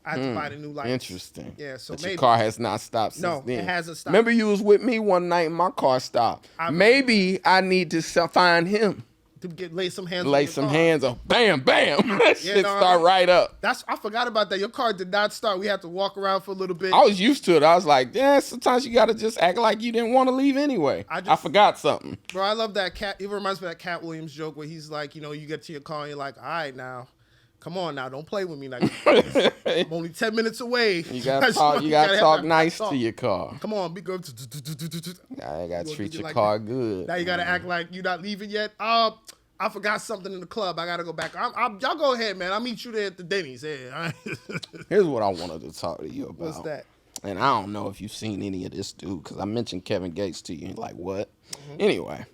I had to buy the new lights.
Interesting.
Yeah, so
but
maybe.
Your car has not stopped since then.
No, it hasn't stopped.
Remember you was with me one night and my car stopped. Maybe I need to find him.
to lay some hands.
Lay some hands on. Bam, bam. That shit start right up.
I forgot about that. Your car did not start. We had to walk around for a little bit.
I was used to it. I was like, yeah, sometimes you got to just act like you didn't want to leave anyway. I forgot something.
Bro, I love that Cat. It reminds me of that Cat Williams joke where he's like, you get to your car and you're like, all right, now. Come on now, don't play with me like I'm only 10 minutes away.
You gotta talk nice to your car.
Come on, be good.
I gotta treat your car good.
Now you gotta act like you're not leaving yet. I forgot something in the club. I gotta go back. Y'all go ahead, man. I'll meet you there at the Denny's. Yeah.
Here's what I wanted to talk to you about.
What's that?
And I don't know if you've seen any of this dude, because I mentioned Kevin Gates to you. And like, what? Mm-hmm. Anyway,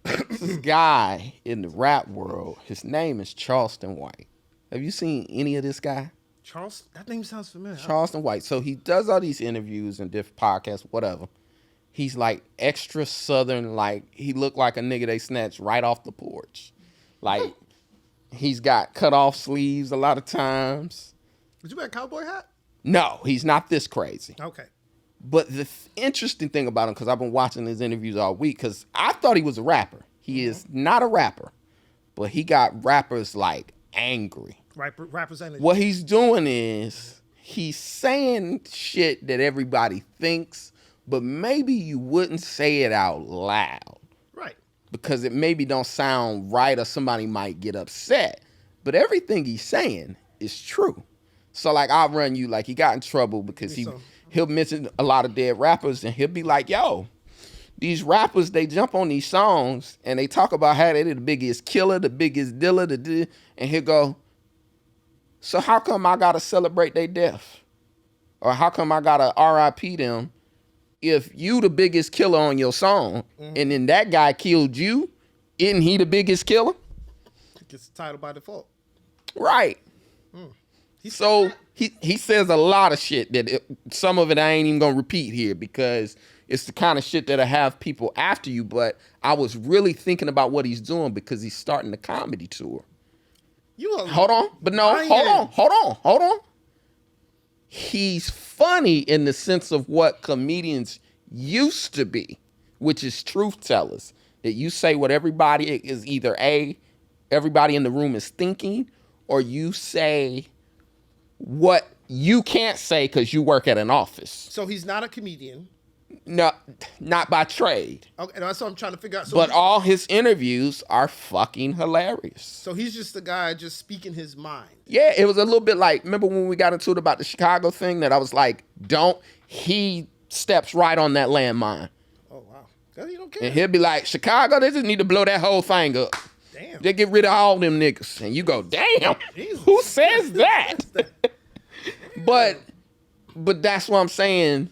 this guy in the rap world, his name is Charleston White. Have you seen any of this guy?
That name sounds familiar.
Charleston White. So he does all these interviews and different podcasts, whatever. He's like extra Southern, like he looked like a nigga they snatched right off the porch. Like he's got cut off sleeves a lot of times.
Did you wear a cowboy hat?
No, he's not this crazy.
Okay.
But the interesting thing about him, because I've been watching his interviews all week, because I thought he was a rapper. He is not a rapper, but he got rappers like angry.
Rappers energy.
What he's doing is he's saying shit that everybody thinks, but maybe you wouldn't say it out loud.
Right.
Because it maybe don't sound right or somebody might get upset. But everything he's saying is true. So like I'll run you, like he got in trouble because he'll mention a lot of dead rappers and he'll be like, yo, these rappers, they jump on these songs and they talk about how they're the biggest killer, the biggest dealer, and he'll go, so how come I gotta celebrate their death? Or how come I gotta RIP them if you the biggest killer on your song and then that guy killed you? Isn't he the biggest killer?
Gets the title by default.
Right. He says a lot of shit that some of it I ain't even gonna repeat here because it's the kind of shit that'll have people after you. But I was really thinking about what he's doing because he's starting the comedy tour. Hold on. He's funny in the sense of what comedians used to be, which is truth tellers. That you say what everybody is either everybody in the room is thinking, or you say what you can't say because you work at an office.
So he's not a comedian.
No, not by trade.
Okay, that's what I'm trying to figure out. So
but all his interviews are fucking hilarious.
So he's just the guy just speaking his mind.
Yeah, it was a little bit like, remember when we got into it about the Chicago thing that I was like, he steps right on that landmine.
Oh, wow. Because he don't care.
And he'll be like, Chicago, they just need to blow that whole thing up.
Damn.
They get rid of all them niggas. And you go, damn, who says that? But that's what I'm saying.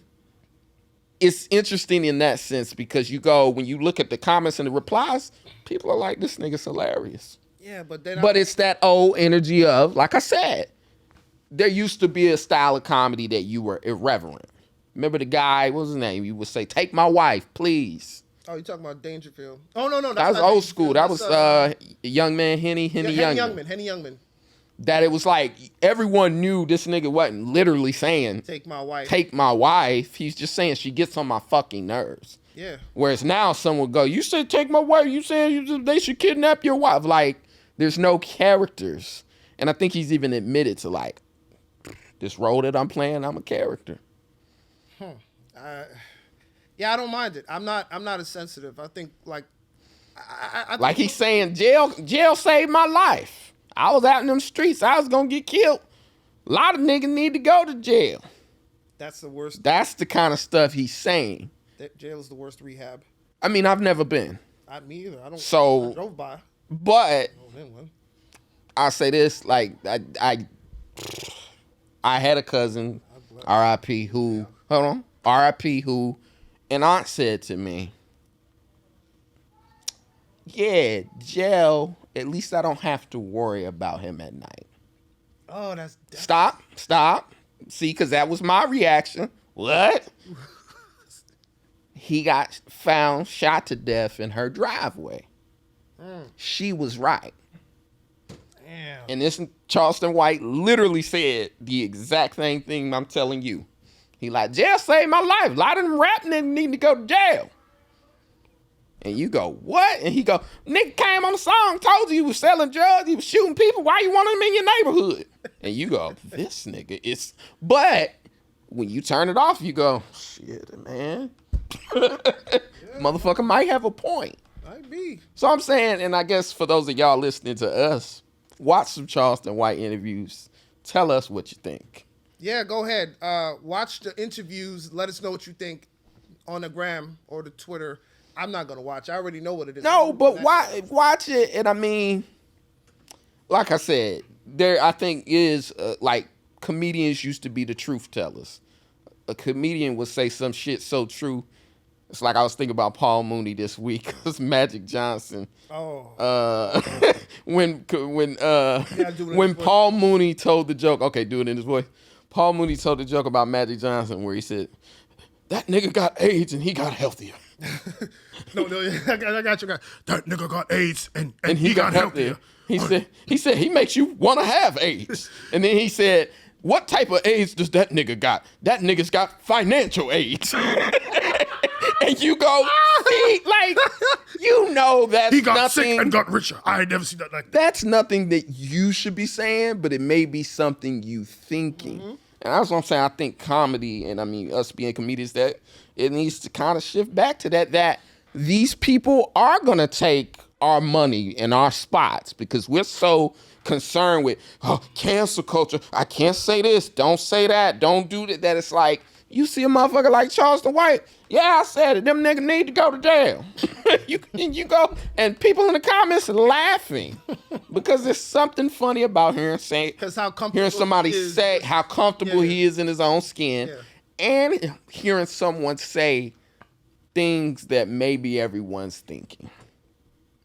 It's interesting in that sense because when you look at the comments and the replies, people are like, this nigga's hilarious.
Yeah, but
it's that old energy of, like I said, there used to be a style of comedy that you were irreverent. Remember the guy, what was his name? You would say, take my wife, please.
Oh, you talking about Dangerfield. Oh, no.
That was old school. That was Young Man Henny
Youngman.
That it was like everyone knew this nigga wasn't literally saying
take my wife.
He's just saying she gets on my fucking nerves.
Yeah.
Whereas now someone would go, you said take my wife. You said they should kidnap your wife. Like there's no characters. And I think he's even admitted to like this role that I'm playing, I'm a character.
Yeah, I don't mind it. I'm not as sensitive. I think like I
like he's saying jail saved my life. I was out in them streets. I was going to get killed. A lot of niggas need to go to jail.
That's the worst.
That's the kind of stuff he's saying.
That jail is the worst rehab.
I mean, I've never been.
Me either. I drove by.
But I'll say this, like, I had a cousin, R.I.P., who, an aunt said to me, yeah, jail, at least I don't have to worry about him at night.
Oh, that's...
Stop. See, because that was my reaction. What? He got found shot to death in her driveway. She was right.
Damn.
And this Charleston White literally said the exact same thing I'm telling you. He like, jail saved my life. A lot of them rap niggas need to go to jail. And you go, what? And he go, nigga came on the song, told you he was selling drugs, he was shooting people. Why you want him in your neighborhood? And you go, this nigga is. But when you turn it off, you go, shit, man. Motherfucker might have a point.
Might be.
So I'm saying, and I guess for those of y'all listening to us, watch some Charleston White interviews. Tell us what you think.
Yeah, go ahead. Watch the interviews. Let us know what you think on the gram or the Twitter. I'm not gonna watch. I already know what it is.
No, but watch it. And I mean, like I said, there I think is like comedians used to be the truth tellers. A comedian would say some shit so true. It's like I was thinking about Paul Mooney this week because Magic Johnson.
Oh.
When Paul Mooney told the joke. Okay, do it in his voice. Paul Mooney told the joke about Magic Johnson where he said, "That nigga got AIDS and he got healthier."
No, I got you. That nigga got AIDS and
he got healthier. He said he makes you want to have AIDS. And then he said, "What type of AIDS does that nigga got? That nigga's got financial AIDS." And you go, see, like, you know that's
he got
nothing,
sick and got richer. I ain't never seen that like that.
That's nothing that you should be saying, but it may be something you thinking. Mm-hmm. And that's what I'm saying. I think comedy, and I mean us being comedians, that it needs to kind of shift back to that these people are going to take our money and our spots because we're so concerned with cancel culture. I can't say this. Don't say that. Don't do that. That it's like, you see a motherfucker like Charleston White. Yeah, I said it. Them niggas need to go to jail. you go, and people in the comments are laughing because there's something funny about hearing somebody say how comfortable he is in his own skin, and hearing someone say things that maybe everyone's thinking.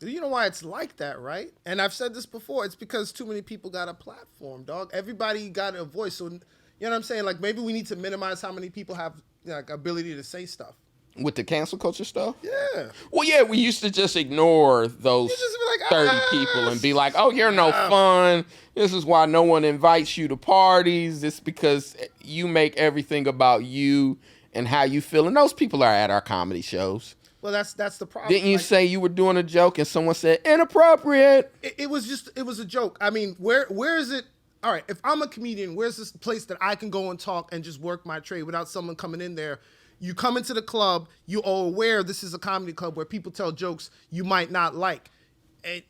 You know why it's like that, right? And I've said this before. It's because too many people got a platform, dog. Everybody got a voice. So, you know what I'm saying? Like, maybe we need to minimize how many people have, like, ability to say stuff.
With the cancel culture stuff?
Yeah.
Well, yeah, we used to just ignore those
just be like,
30 people and be like, oh, you're no fun. This is why no one invites you to parties. It's because you make everything about you and how you feel. And those people are at our comedy shows.
Well, that's the problem.
Didn't you say you were doing a joke and someone said inappropriate?
It was a joke. I mean, where is it? All right, if I'm a comedian, where's this place that I can go and talk and just work my trade without someone coming in there? You come into the club, you are aware this is a comedy club where people tell jokes you might not like.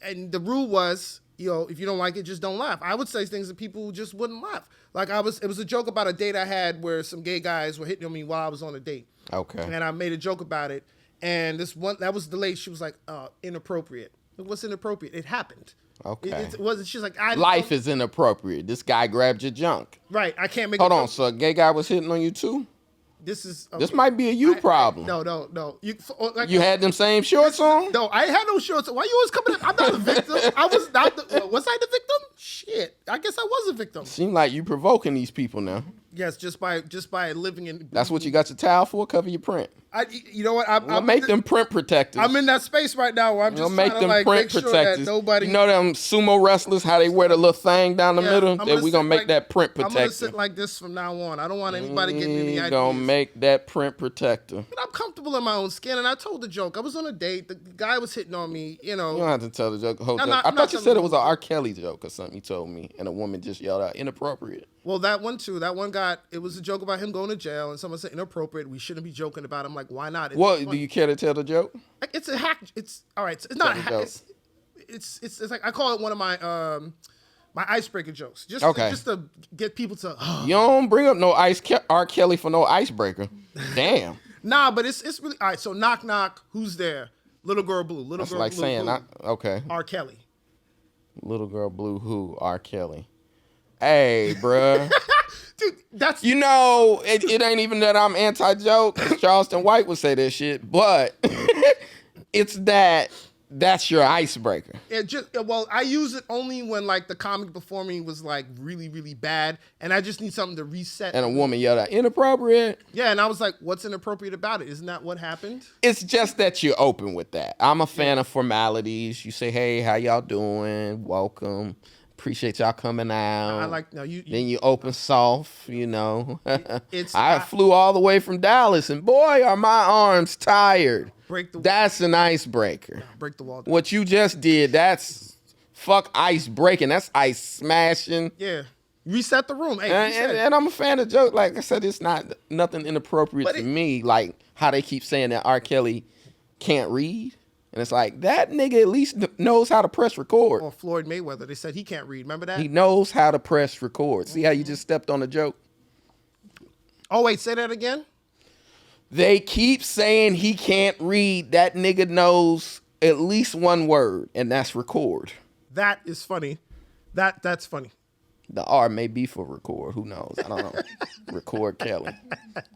And the rule was, you know, if you don't like it, just don't laugh. I would say things that people just wouldn't laugh. Like it was a joke about a date I had where some gay guys were hitting on me while I was on a date.
Okay.
And I made a joke about it. And that was the lady, she was like, inappropriate. What's inappropriate? It happened.
Okay.
It wasn't, she's like,
life is inappropriate. This guy grabbed your junk.
Right. I can't make
Hold on. So a gay guy was hitting on you too?
This
might be a you problem.
No.
You had them same shorts on?
No, I had no shorts on. Why you always coming in? I'm not the victim. Was I the victim? Shit. I guess I was a victim.
Seem like you provoking these people now.
Yes, just by living in.
That's what you got your towel for? Cover your print.
You know what?
I'll make them print protectors.
I'm in that space right now where I'm just trying to make sure that nobody.
You know them sumo wrestlers, how they wear the little thing down the middle? That we gonna make that print protector. I'm gonna
sit like this from now on. I don't want anybody getting any ideas.
Gonna make that print protector.
But I'm comfortable in my own skin, and I told the joke. I was on a date. The guy was hitting on me. You know.
You don't have to tell the joke. I thought you said it was an R. Kelly joke or something. You told me, and a woman just yelled out inappropriate.
Well, that one too. That one it was a joke about him going to jail, and someone said inappropriate. We shouldn't be joking about it. I'm like, why not?
Do you care to tell the joke?
It's a hack. It's all right. It's not a hack. It's like I call it one of my my icebreaker jokes. Just to get people to.
You don't bring up no R. Kelly for no icebreaker. Damn.
Nah, but it's really all right. So knock knock. Who's there? Little girl blue. Little girl.
That's like saying okay.
R. Kelly.
Little girl blue. Who? R. Kelly. Hey, bruh.
Dude, that's...
You know, it ain't even that I'm anti-joke. Charleston White would say that shit, but it's that's your icebreaker.
I use it only when, like, the comic before me was, like, really, really bad, and I just need something to reset.
And a woman yelled out, inappropriate.
Yeah, and I was like, what's inappropriate about it? Isn't that what happened?
It's just that you're open with that. I'm a fan of formalities. You say, hey, how y'all doing? Welcome. appreciate y'all coming out.
I like now you.
Then you open soft, you know.
It's
I flew all the way from Dallas, and boy, are my arms tired. That's an icebreaker.
Break the wall down.
What you just did, that's fuck ice breaking. That's ice smashing.
Yeah. Reset the room. Hey,
And I'm a fan of joke. Like I said, it's not nothing inappropriate to me. Like how they keep saying that R. Kelly can't read. And it's like, that nigga at least knows how to press record.
Or Floyd Mayweather. They said he can't read. Remember that?
He knows how to press record. See how you just stepped on a joke?
Oh, wait. Say that again?
They keep saying he can't read. That nigga knows at least one word, and that's record.
That is funny. That's funny.
The R may be for record. Who knows? I don't know. Record Kelly.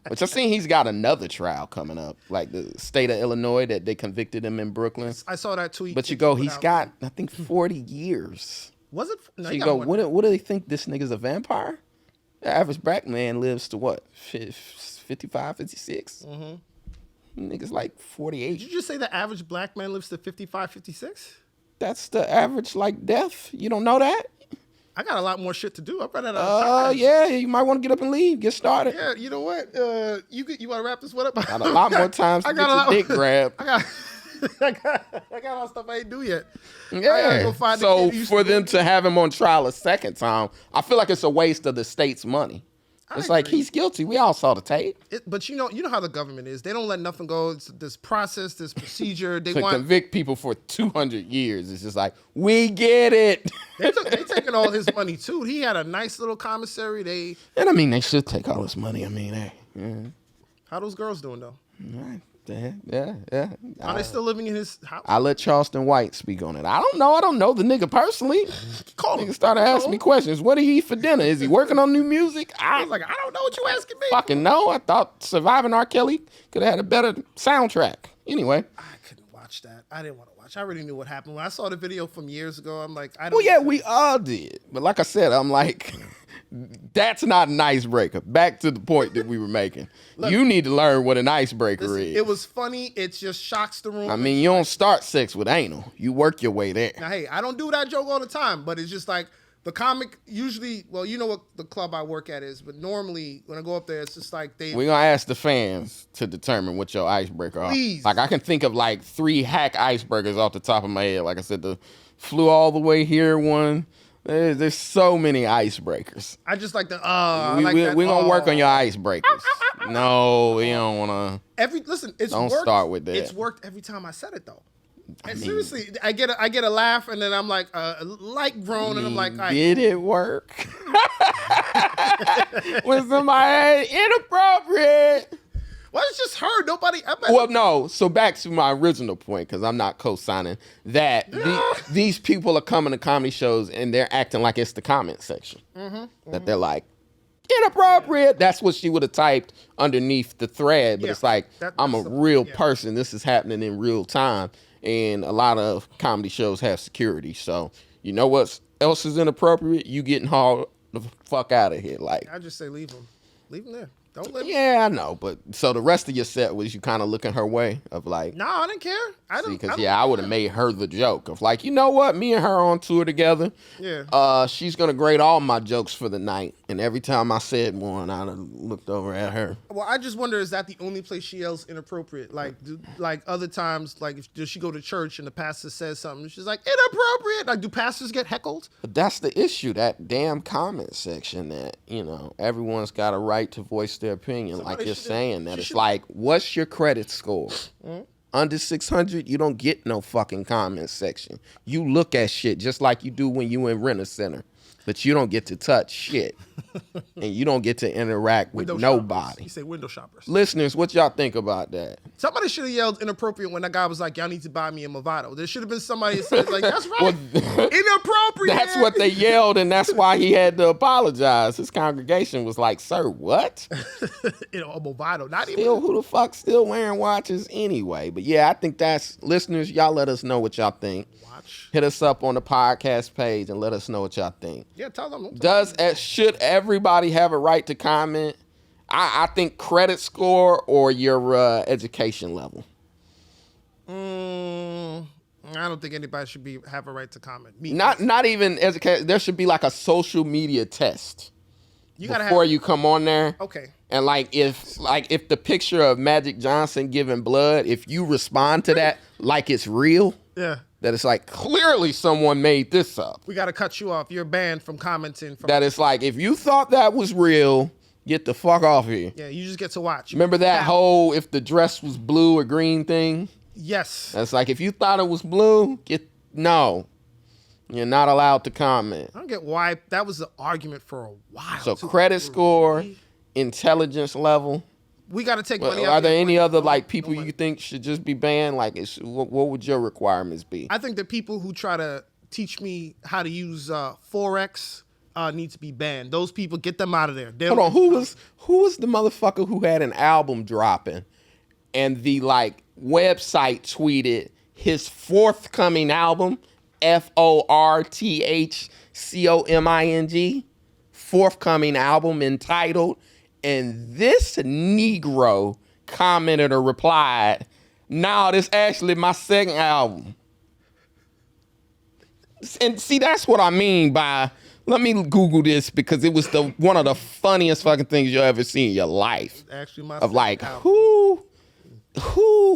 Which I've seen he's got another trial coming up. Like the state of Illinois that they convicted him in Brooklyn.
I saw that tweet.
But you go, he's got, I think, 40 years.
Was it? No,
So you go, what do they think? This nigga's a vampire? The average black man lives to what? 55, 56? Mm-hmm. Nigga's like 48.
Did you just say the average black man lives to 55, 56?
That's the average, like, death. You don't know that?
I got a lot more shit to do. I'm running out of time.
Yeah, you might want to get up and leave. Get started.
Yeah, you know what? You want to wrap this one up?
Got a lot more times to get your dick grabbed.
I got a lot of stuff I ain't do yet.
Yeah.
Go find
So for them to have him on trial a second time, I feel like it's a waste of the state's money. It's like, he's guilty. We all saw the tape.
But you know how the government is. They don't let nothing go. It's this process, this procedure. They
to
want
convict people for 200 years. It's just like, we get it.
They taking all his money too. He had a nice little commissary.
And I mean, they should take all his money. I mean, hey. Yeah.
How those girls doing though?
Yeah.
Are they still living in his house?
I let Charleston White speak on it. I don't know the nigga personally. Nigga started asking me questions. What did he eat for dinner? Is he working on new music?
I was like, I don't know what you asking me.
Fucking no. I thought Surviving R. Kelly could have had a better soundtrack. Anyway.
I couldn't watch that. I didn't want to watch. I already knew what happened. When I saw the video from years ago, I'm like, I don't
Well, yeah, we all did. But like I said, I'm like, that's not an icebreaker. Back to the point that we were making. Look, you need to learn what an icebreaker is.
It was funny. It just shocks the room.
I mean, you don't start sex with anal. You work your way there.
Now, hey, I don't do that joke all the time, but it's just like the comic usually, well, you know what the club I work at is, but normally when I go up there, it's just like
we're going to ask the fans to determine what your icebreaker are.
Please.
Like, I can think of like 3 hack icebreakers off the top of my head. Like I said, the flew all the way here one. There's so many icebreakers.
I just like the
we're gonna work on your icebreakers. No, we don't wanna.
Listen, it's
don't
worked.
Start with that.
It's worked every time I said it though. And seriously, I get a laugh, and then I'm like a light groan, and I'm like,
did it work? Was somebody inappropriate?
Well, it's just her. Nobody.
Well, no. So back to my original point, because I'm not co-signing that these people are coming to comedy shows and they're acting like it's the comment section. That they're like, inappropriate. That's what she would have typed underneath the thread. But it's like, I'm a real person. This is happening in real time. And a lot of comedy shows have security. So you know what else is inappropriate? You getting hauled the fuck out of here. Like,
I just say leave them. Leave them there. Don't let me.
Yeah, I know, but so the rest of your set was you kind of looking her way of like,
no, I didn't care.
I would have made her the joke of like, you know what, me and her on tour together.
Yeah.
She's gonna grade all my jokes for the night, and every time I said one, I'd have looked over at her.
Well, I just wonder, is that the only place she yells inappropriate? Like, like other times, like does she go to church and the pastor says something, she's like inappropriate? Like, do pastors get heckled?
But that's the issue, that damn comment section that everyone's got a right to voice their opinion. Somebody like you're saying that it's like, what's your credit score? Under 600, you don't get no fucking comment section. You look at shit just like you do when you in Rent-A-Center, but you don't get to touch shit. And you don't get to interact with nobody.
You say window shoppers.
Listeners, what y'all think about that?
Somebody should have yelled inappropriate when that guy was like, y'all need to buy me a Movado. There should have been somebody that said, like, that's right. Inappropriate.
That's what they yelled, and that's why he had to apologize. His congregation was like, sir, what?
A Movado. Not even.
Who the fuck still wearing watches anyway? But yeah, I think listeners, y'all let us know what y'all think. Hit us up on the podcast page and let us know what y'all think.
Yeah, tell them.
Should everybody have a right to comment? I think credit score or your education level.
I don't think anybody should have a right to comment.
Not even as a case. There should be like a social media test before you come on there.
Okay.
And if the picture of Magic Johnson giving blood, if you respond to that like it's real,
yeah,
that it's like clearly someone made this up.
We got to cut you off. You're banned from commenting.
That it's like if you thought that was real, get the fuck off here.
Yeah, you just get to watch.
Remember that whole if the dress was blue or green thing?
Yes.
That's like if you thought it was blue, no. You're not allowed to comment.
I don't get why that was the argument for a while.
So credit score, intelligence level.
We got to take money out.
Are there any other people you think should just be banned? What would your requirements be?
I think the people who try to teach me how to use Forex need to be banned. Those people, get them out of there.
Hold on, who was the motherfucker who had an album dropping and the website tweeted his forthcoming album, FORTHCOMING, forthcoming album entitled, and this Negro commented or replied, "Nah, this actually my second album." And see, that's what I mean by, let me Google this because it was one of the funniest fucking things you'll ever see in your life.
Actually, my
of who,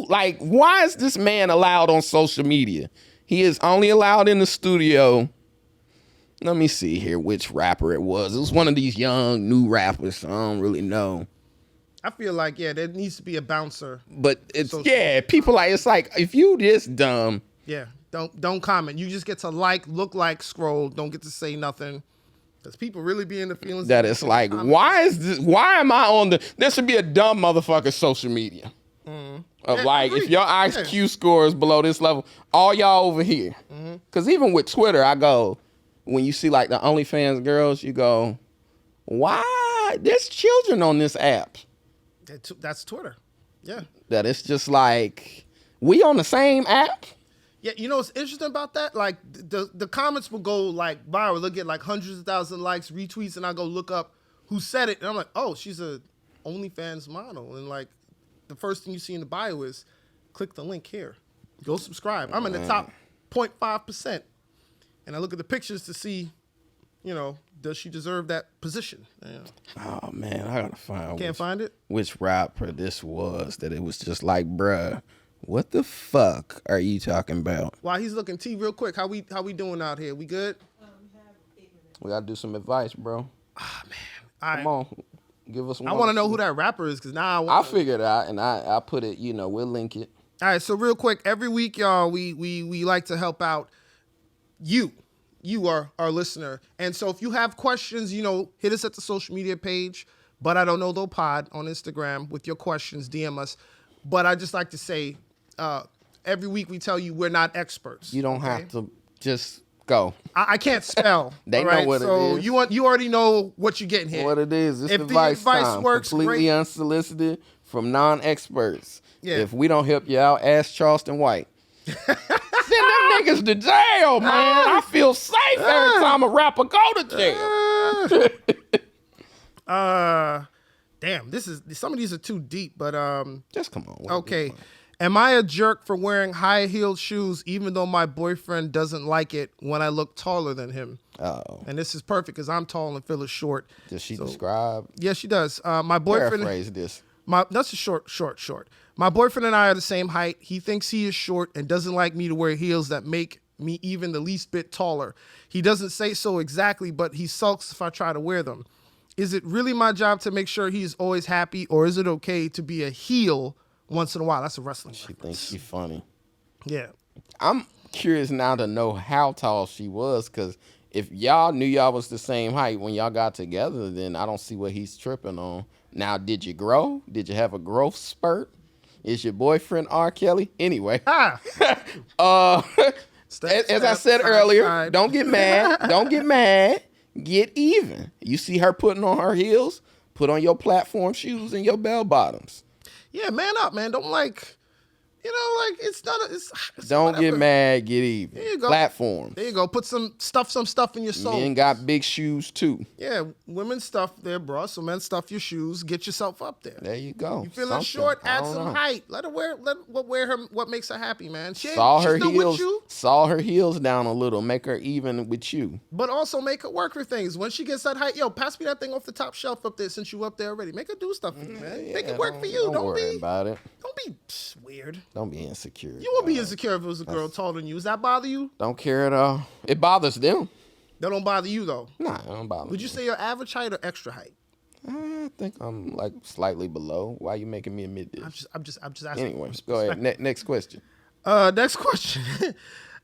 why is this man allowed on social media? He is only allowed in the studio. Let me see here which rapper it was. It was one of these young, new rappers. So I don't really know.
I feel like, there needs to be a bouncer.
But it's, people it's like, if you this dumb.
Yeah, don't comment. You just get to look like, scroll. Don't get to say nothing. Because people really be in the feelings.
That it's like, why am I on there should be a dumb motherfucker social media. Of if your IQ score is below this level, all y'all over here. Because even with Twitter, I go, when you see the OnlyFans girls, you go, why? There's children on this app.
That's Twitter. Yeah.
That it's just we on the same app?
Yeah, you know what's interesting about that? The comments will go viral. They'll get hundreds of thousands of likes, retweets, and I go look up who said it. And I'm like, oh, she's a OnlyFans model. And the first thing you see in the bio is click the link here. Go subscribe. I'm in the top 0.5%. And I look at the pictures to see, does she deserve that position? Yeah.
Oh, man, I got to find
Can't find it?
Which rapper this was that it was just bruh, what the fuck are you talking about?
While he's looking, T, real quick, how we doing out here? We good?
We have 8 minutes.
We got to do some advice, bro.
Ah, man.
Come on. Give us one.
I want to know who that rapper is because now
I figured it out and I put it, we'll link it.
All right, so real quick, every week, y'all, we like to help out you. You are our listener. And so if you have questions, hit us at the social media page, But I Don't Know Though Pod on Instagram with your questions, DM us. But I just like to say, every week we tell you we're not experts.
You don't have to just go.
I can't spell.
They know what it is.
So you already know what you're getting here.
What it is. It's
if
advice
the advice
time.
works,
completely
great.
unsolicited from non-experts.
Yeah.
If we don't help you out, ask Charleston White. Send them niggas to jail, man. I feel safe every time a rapper go to jail.
Damn, some of these are too deep, but
Just come on.
okay. Am I a jerk for wearing high-heeled shoes even though my boyfriend doesn't like it when I look taller than him?
Oh.
And this is perfect because I'm tall and Phil is short.
Does she describe?
Yes, she does. My boyfriend.
Paraphrase this.
That's a short. My boyfriend and I are the same height. He thinks he is short and doesn't like me to wear heels that make me even the least bit taller. He doesn't say so exactly, but he sulks if I try to wear them. Is it really my job to make sure he's always happy, or is it okay to be a heel once in a while? That's a wrestling
She
reference.
thinks she's funny.
Yeah.
I'm curious now to know how tall she was, because if y'all knew y'all was the same height when y'all got together, then I don't see what he's tripping on. Now, did you grow? Did you have a growth spurt? Is your boyfriend R. Kelly? Anyway. As I said earlier, don't get mad. Don't get mad. Get even. You see her putting on her heels? Put on your platform shoes and your bell bottoms.
Yeah, man up, man. Don't You know, like it's not. It's
Don't
whatever.
get mad, get even.
There you go.
Platforms.
There you go. Put some stuff in your soul.
Men got big shoes too.
Yeah, women stuff their bra, so men stuff your shoes. Get yourself up there.
There you go.
You feeling
Something.
short?
I
Add
don't
some
know.
height. Let her wear her. What makes her happy, man? She's
Saw her
still
heels.
with you,
Saw her heels down a little. Make her even with you.
but also make her work for things. When she gets that height, yo, pass me that thing off the top shelf up there since you up there already. Make her do stuff for you, man. Make it work for you.
Don't worry
be
about it.
weird.
Don't be insecure.
You would be insecure if it was a girl taller than you. Does that bother you?
Don't care at all. It bothers them.
That don't bother you though.
Nah, it don't bother
Would you
me.
say you're average height or extra height?
I think I'm like slightly below. Why you making me admit this?
I'm just asking.
Anyway, go ahead. Next question.
Next question.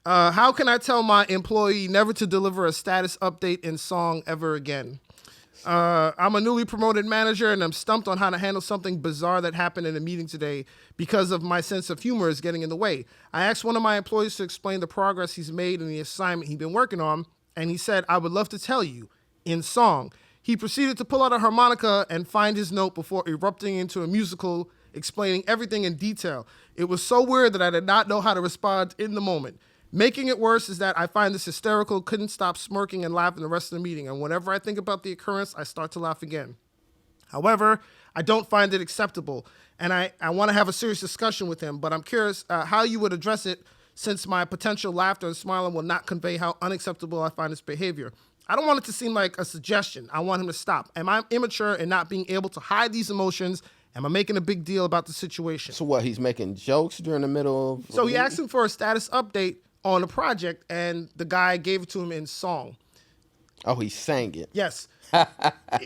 How can I tell my employee never to deliver a status update in song ever again? I'm a newly promoted manager and I'm stumped on how to handle something bizarre that happened in a meeting today because of my sense of humor is getting in the way. I asked one of my employees to explain the progress he's made in the assignment he's been working on, and he said, I would love to tell you in song. He proceeded to pull out a harmonica and find his note before erupting into a musical, explaining everything in detail. It was so weird that I did not know how to respond in the moment. Making it worse is that I find this hysterical, couldn't stop smirking and laughing the rest of the meeting, and whenever I think about the occurrence, I start to laugh again. However, I don't find it acceptable, and I want to have a serious discussion with him, but I'm curious how you would address it since my potential laughter and smiling will not convey how unacceptable I find this behavior. I don't want it to seem like a suggestion. I want him to stop. Am I immature in not being able to hide these emotions? Am I making a big deal about the situation?
So what? He's making jokes during the middle of.
So he asked him for a status update on a project, and the guy gave it to him in song.
Oh, he sang it.
Yes.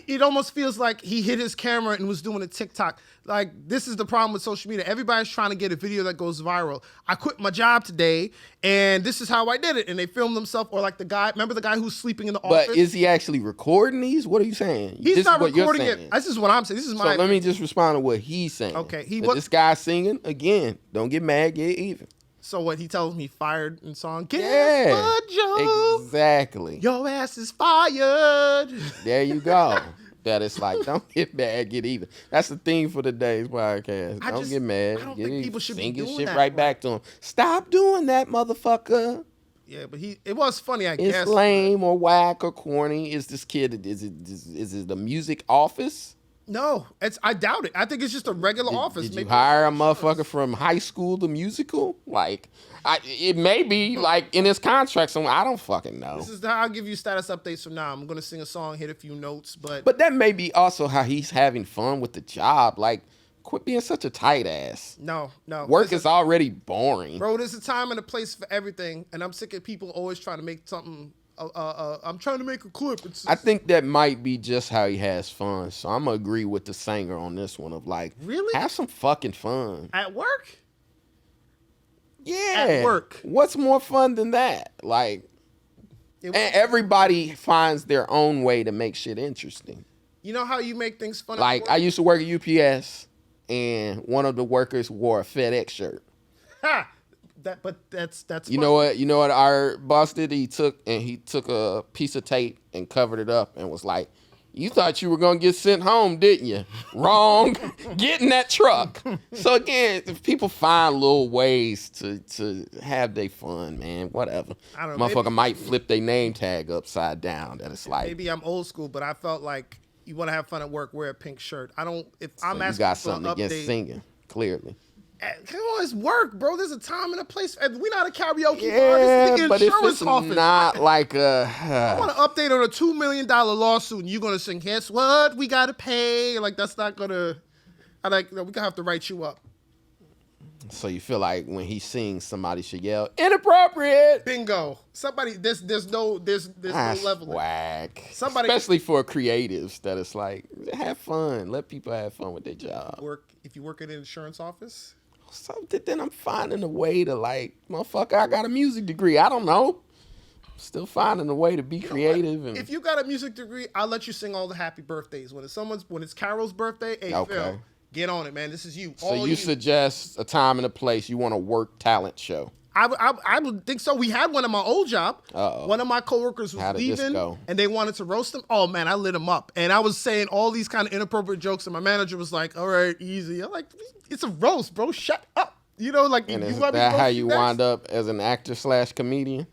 It almost feels like he hit his camera and was doing a TikTok. Like, this is the problem with social media. Everybody's trying to get a video that goes viral. I quit my job today, and this is how I did it. And they filmed themselves, or like the guy, remember the guy who's sleeping in the office?
But is he actually recording these? What are you saying?
He's
This
not
is what you're
recording it.
saying.
This is what I'm saying. This is
So
my.
let me just respond to what he's saying.
Okay,
This guy singing again. Don't get mad, get even.
So what he tells me fired in song. Guess
Yeah,
what, Joe?
exactly.
Your ass is fired.
There you go. That it's like, don't get mad, get even. That's the theme for today's podcast. Don't get mad.
I don't
get
think
even.
people should be
Sing your
doing
shit
that,
right
bro.
back to him. Stop doing that, motherfucker.
Yeah, but it was funny, I
It's
guess.
lame or whack or corny. Is this kid? Is it the music office?
No, I doubt it. I think it's just a regular office.
Did you
Maybe-
hire a motherfucker from High School the Musical? Like, it may be like in his contract somewhere. I don't fucking know.
This is how I'll give you status updates from now. I'm gonna sing a song, hit a few notes,
But that may be also how he's having fun with the job. Like, quit being such a tight ass.
no.
Work is already boring.
Bro, there's a time and a place for everything, and I'm sick of people always trying to make something. I'm trying to make a clip.
I think that might be just how he has fun. So I'm gonna agree with the singer on this one of like,
Really?
have some fucking fun.
At work.
Yeah.
At work.
What's more fun than that? Like,
It-
and everybody finds their own way to make shit interesting.
You know how you make things fun?
Like,
at
I
work?
used to work at UPS, and one of the workers wore a FedEx shirt.
Ha! That's
You know what? You know what our boss did? He took a piece of tape and covered it up and was like, "You thought you were gonna get sent home, didn't you? Wrong. Get in that truck." So again, if people find little ways to have their fun, man, whatever.
I don't know,
Motherfucker
maybe-
might flip their name tag upside down. That it's like,
Maybe I'm old school, but I felt like you want to have fun at work, wear a pink shirt. I don't. If
so
I'm
you
asking
got
for an
something against
update,
singing, clearly.
come on, it's work, bro. There's a time and a place. We're not a karaoke bar. This
Yeah,
is the
but if
insurance
it's
office.
not like
I want an update on a $2 million lawsuit, and you're gonna sing, "Guess what? We gotta pay." Like that's not gonna. We're gonna have to write you up.
so you feel like when he sings, somebody should yell inappropriate.
Bingo. Somebody. There's no
That's
level.
whack.
Somebody-
especially for creatives, that it's like, have fun. Let people have fun with their job.
Work if you work at an insurance office.
So then I'm finding a way to like, motherfucker, I got a music degree. I don't know. Still finding a way to be creative. And
If you got a music degree, I'll let you sing all the happy birthdays. When it's Carol's birthday, hey
Okay.
Phil, get on it, man. This is you.
so
All
you suggest a time and a place. You want a work talent show.
I would think so. We had one at my old job.
Uh-oh.
One of my coworkers was
How did this
leaving,
go?
and they wanted to roast him. Oh man, I lit him up, and I was saying all these kind of inappropriate jokes, and my manager was like, "All right, easy." I'm like, "It's a roast, bro. Shut up." You know, like
And
you
is
want me to
that
go
how
shoot
you
next?
wind up as an actor / comedian?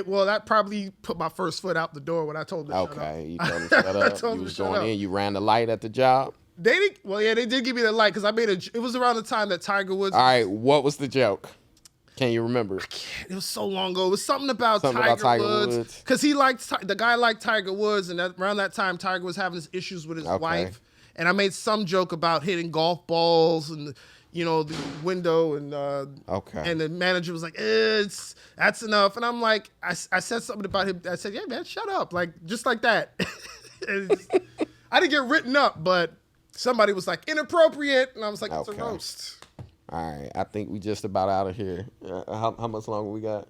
Well, that probably put my first foot out the door when I told them to shut up.
Okay, you told him to shut
I
up.
told
You
him
was
to shut
going
up.
in. You ran the light at the job.
They did. Well, yeah, they did give me the light because I made it was around the time that Tiger Woods.
All right, what was the joke? Can you remember?
It was so long ago. It was something about
Something about
Tiger
Tiger
Woods
Woods.
because he liked the guy liked Tiger Woods, and around that time Tiger was having his issues with his
Okay.
wife, and I made some joke about hitting golf balls and the window and
Okay.
and the manager was like, that's enough, and I'm like, I said something about him. I said, yeah, man, shut up, like just like that. I didn't get written up, but somebody was like inappropriate, and I was like, it's a
Okay.
roast.
All right, I think we just about out of here. How much longer we got?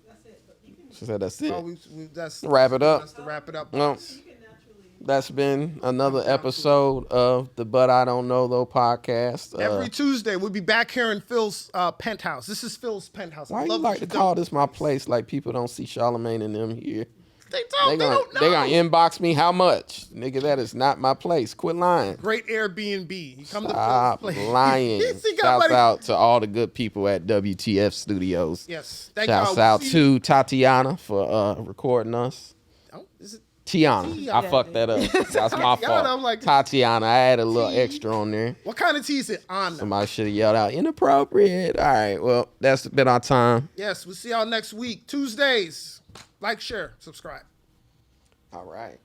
That's it. But you can,
She said that's it.
Oh, that's
Wrap it up.
That's to wrap it up.
Well,
boys.
you can naturally.
that's been another episode of the But I Don't Know Though podcast.
Every Tuesday, we'll be back here in Phil's penthouse. This is Phil's penthouse. I
Why you
love
like
what
to
you've
call
done.
this my place like people don't see Charlamagne and them here?
They don't know.
They gonna inbox me how much? Nigga, that is not my place. Quit lying.
Great Airbnb. You come
Stop
to Phil's place.
lying.
See, got
Shouts
money.
out to all the good people at WTF Studios.
Yes. Thank
Shouts
y'all.
out
See-
to Tatiana for recording us.
Oh, is it?
Tiana. I
Tiana.
fucked that up. That's my
Tatiana,
fault.
I'm like-
Tatiana. I had a little extra on there.
What kind of tea is it? Anna.
Somebody should have yelled out inappropriate. All right. Well, that's been our time.
Yes, we'll see y'all next week. Tuesdays. Like, share, subscribe.
All right.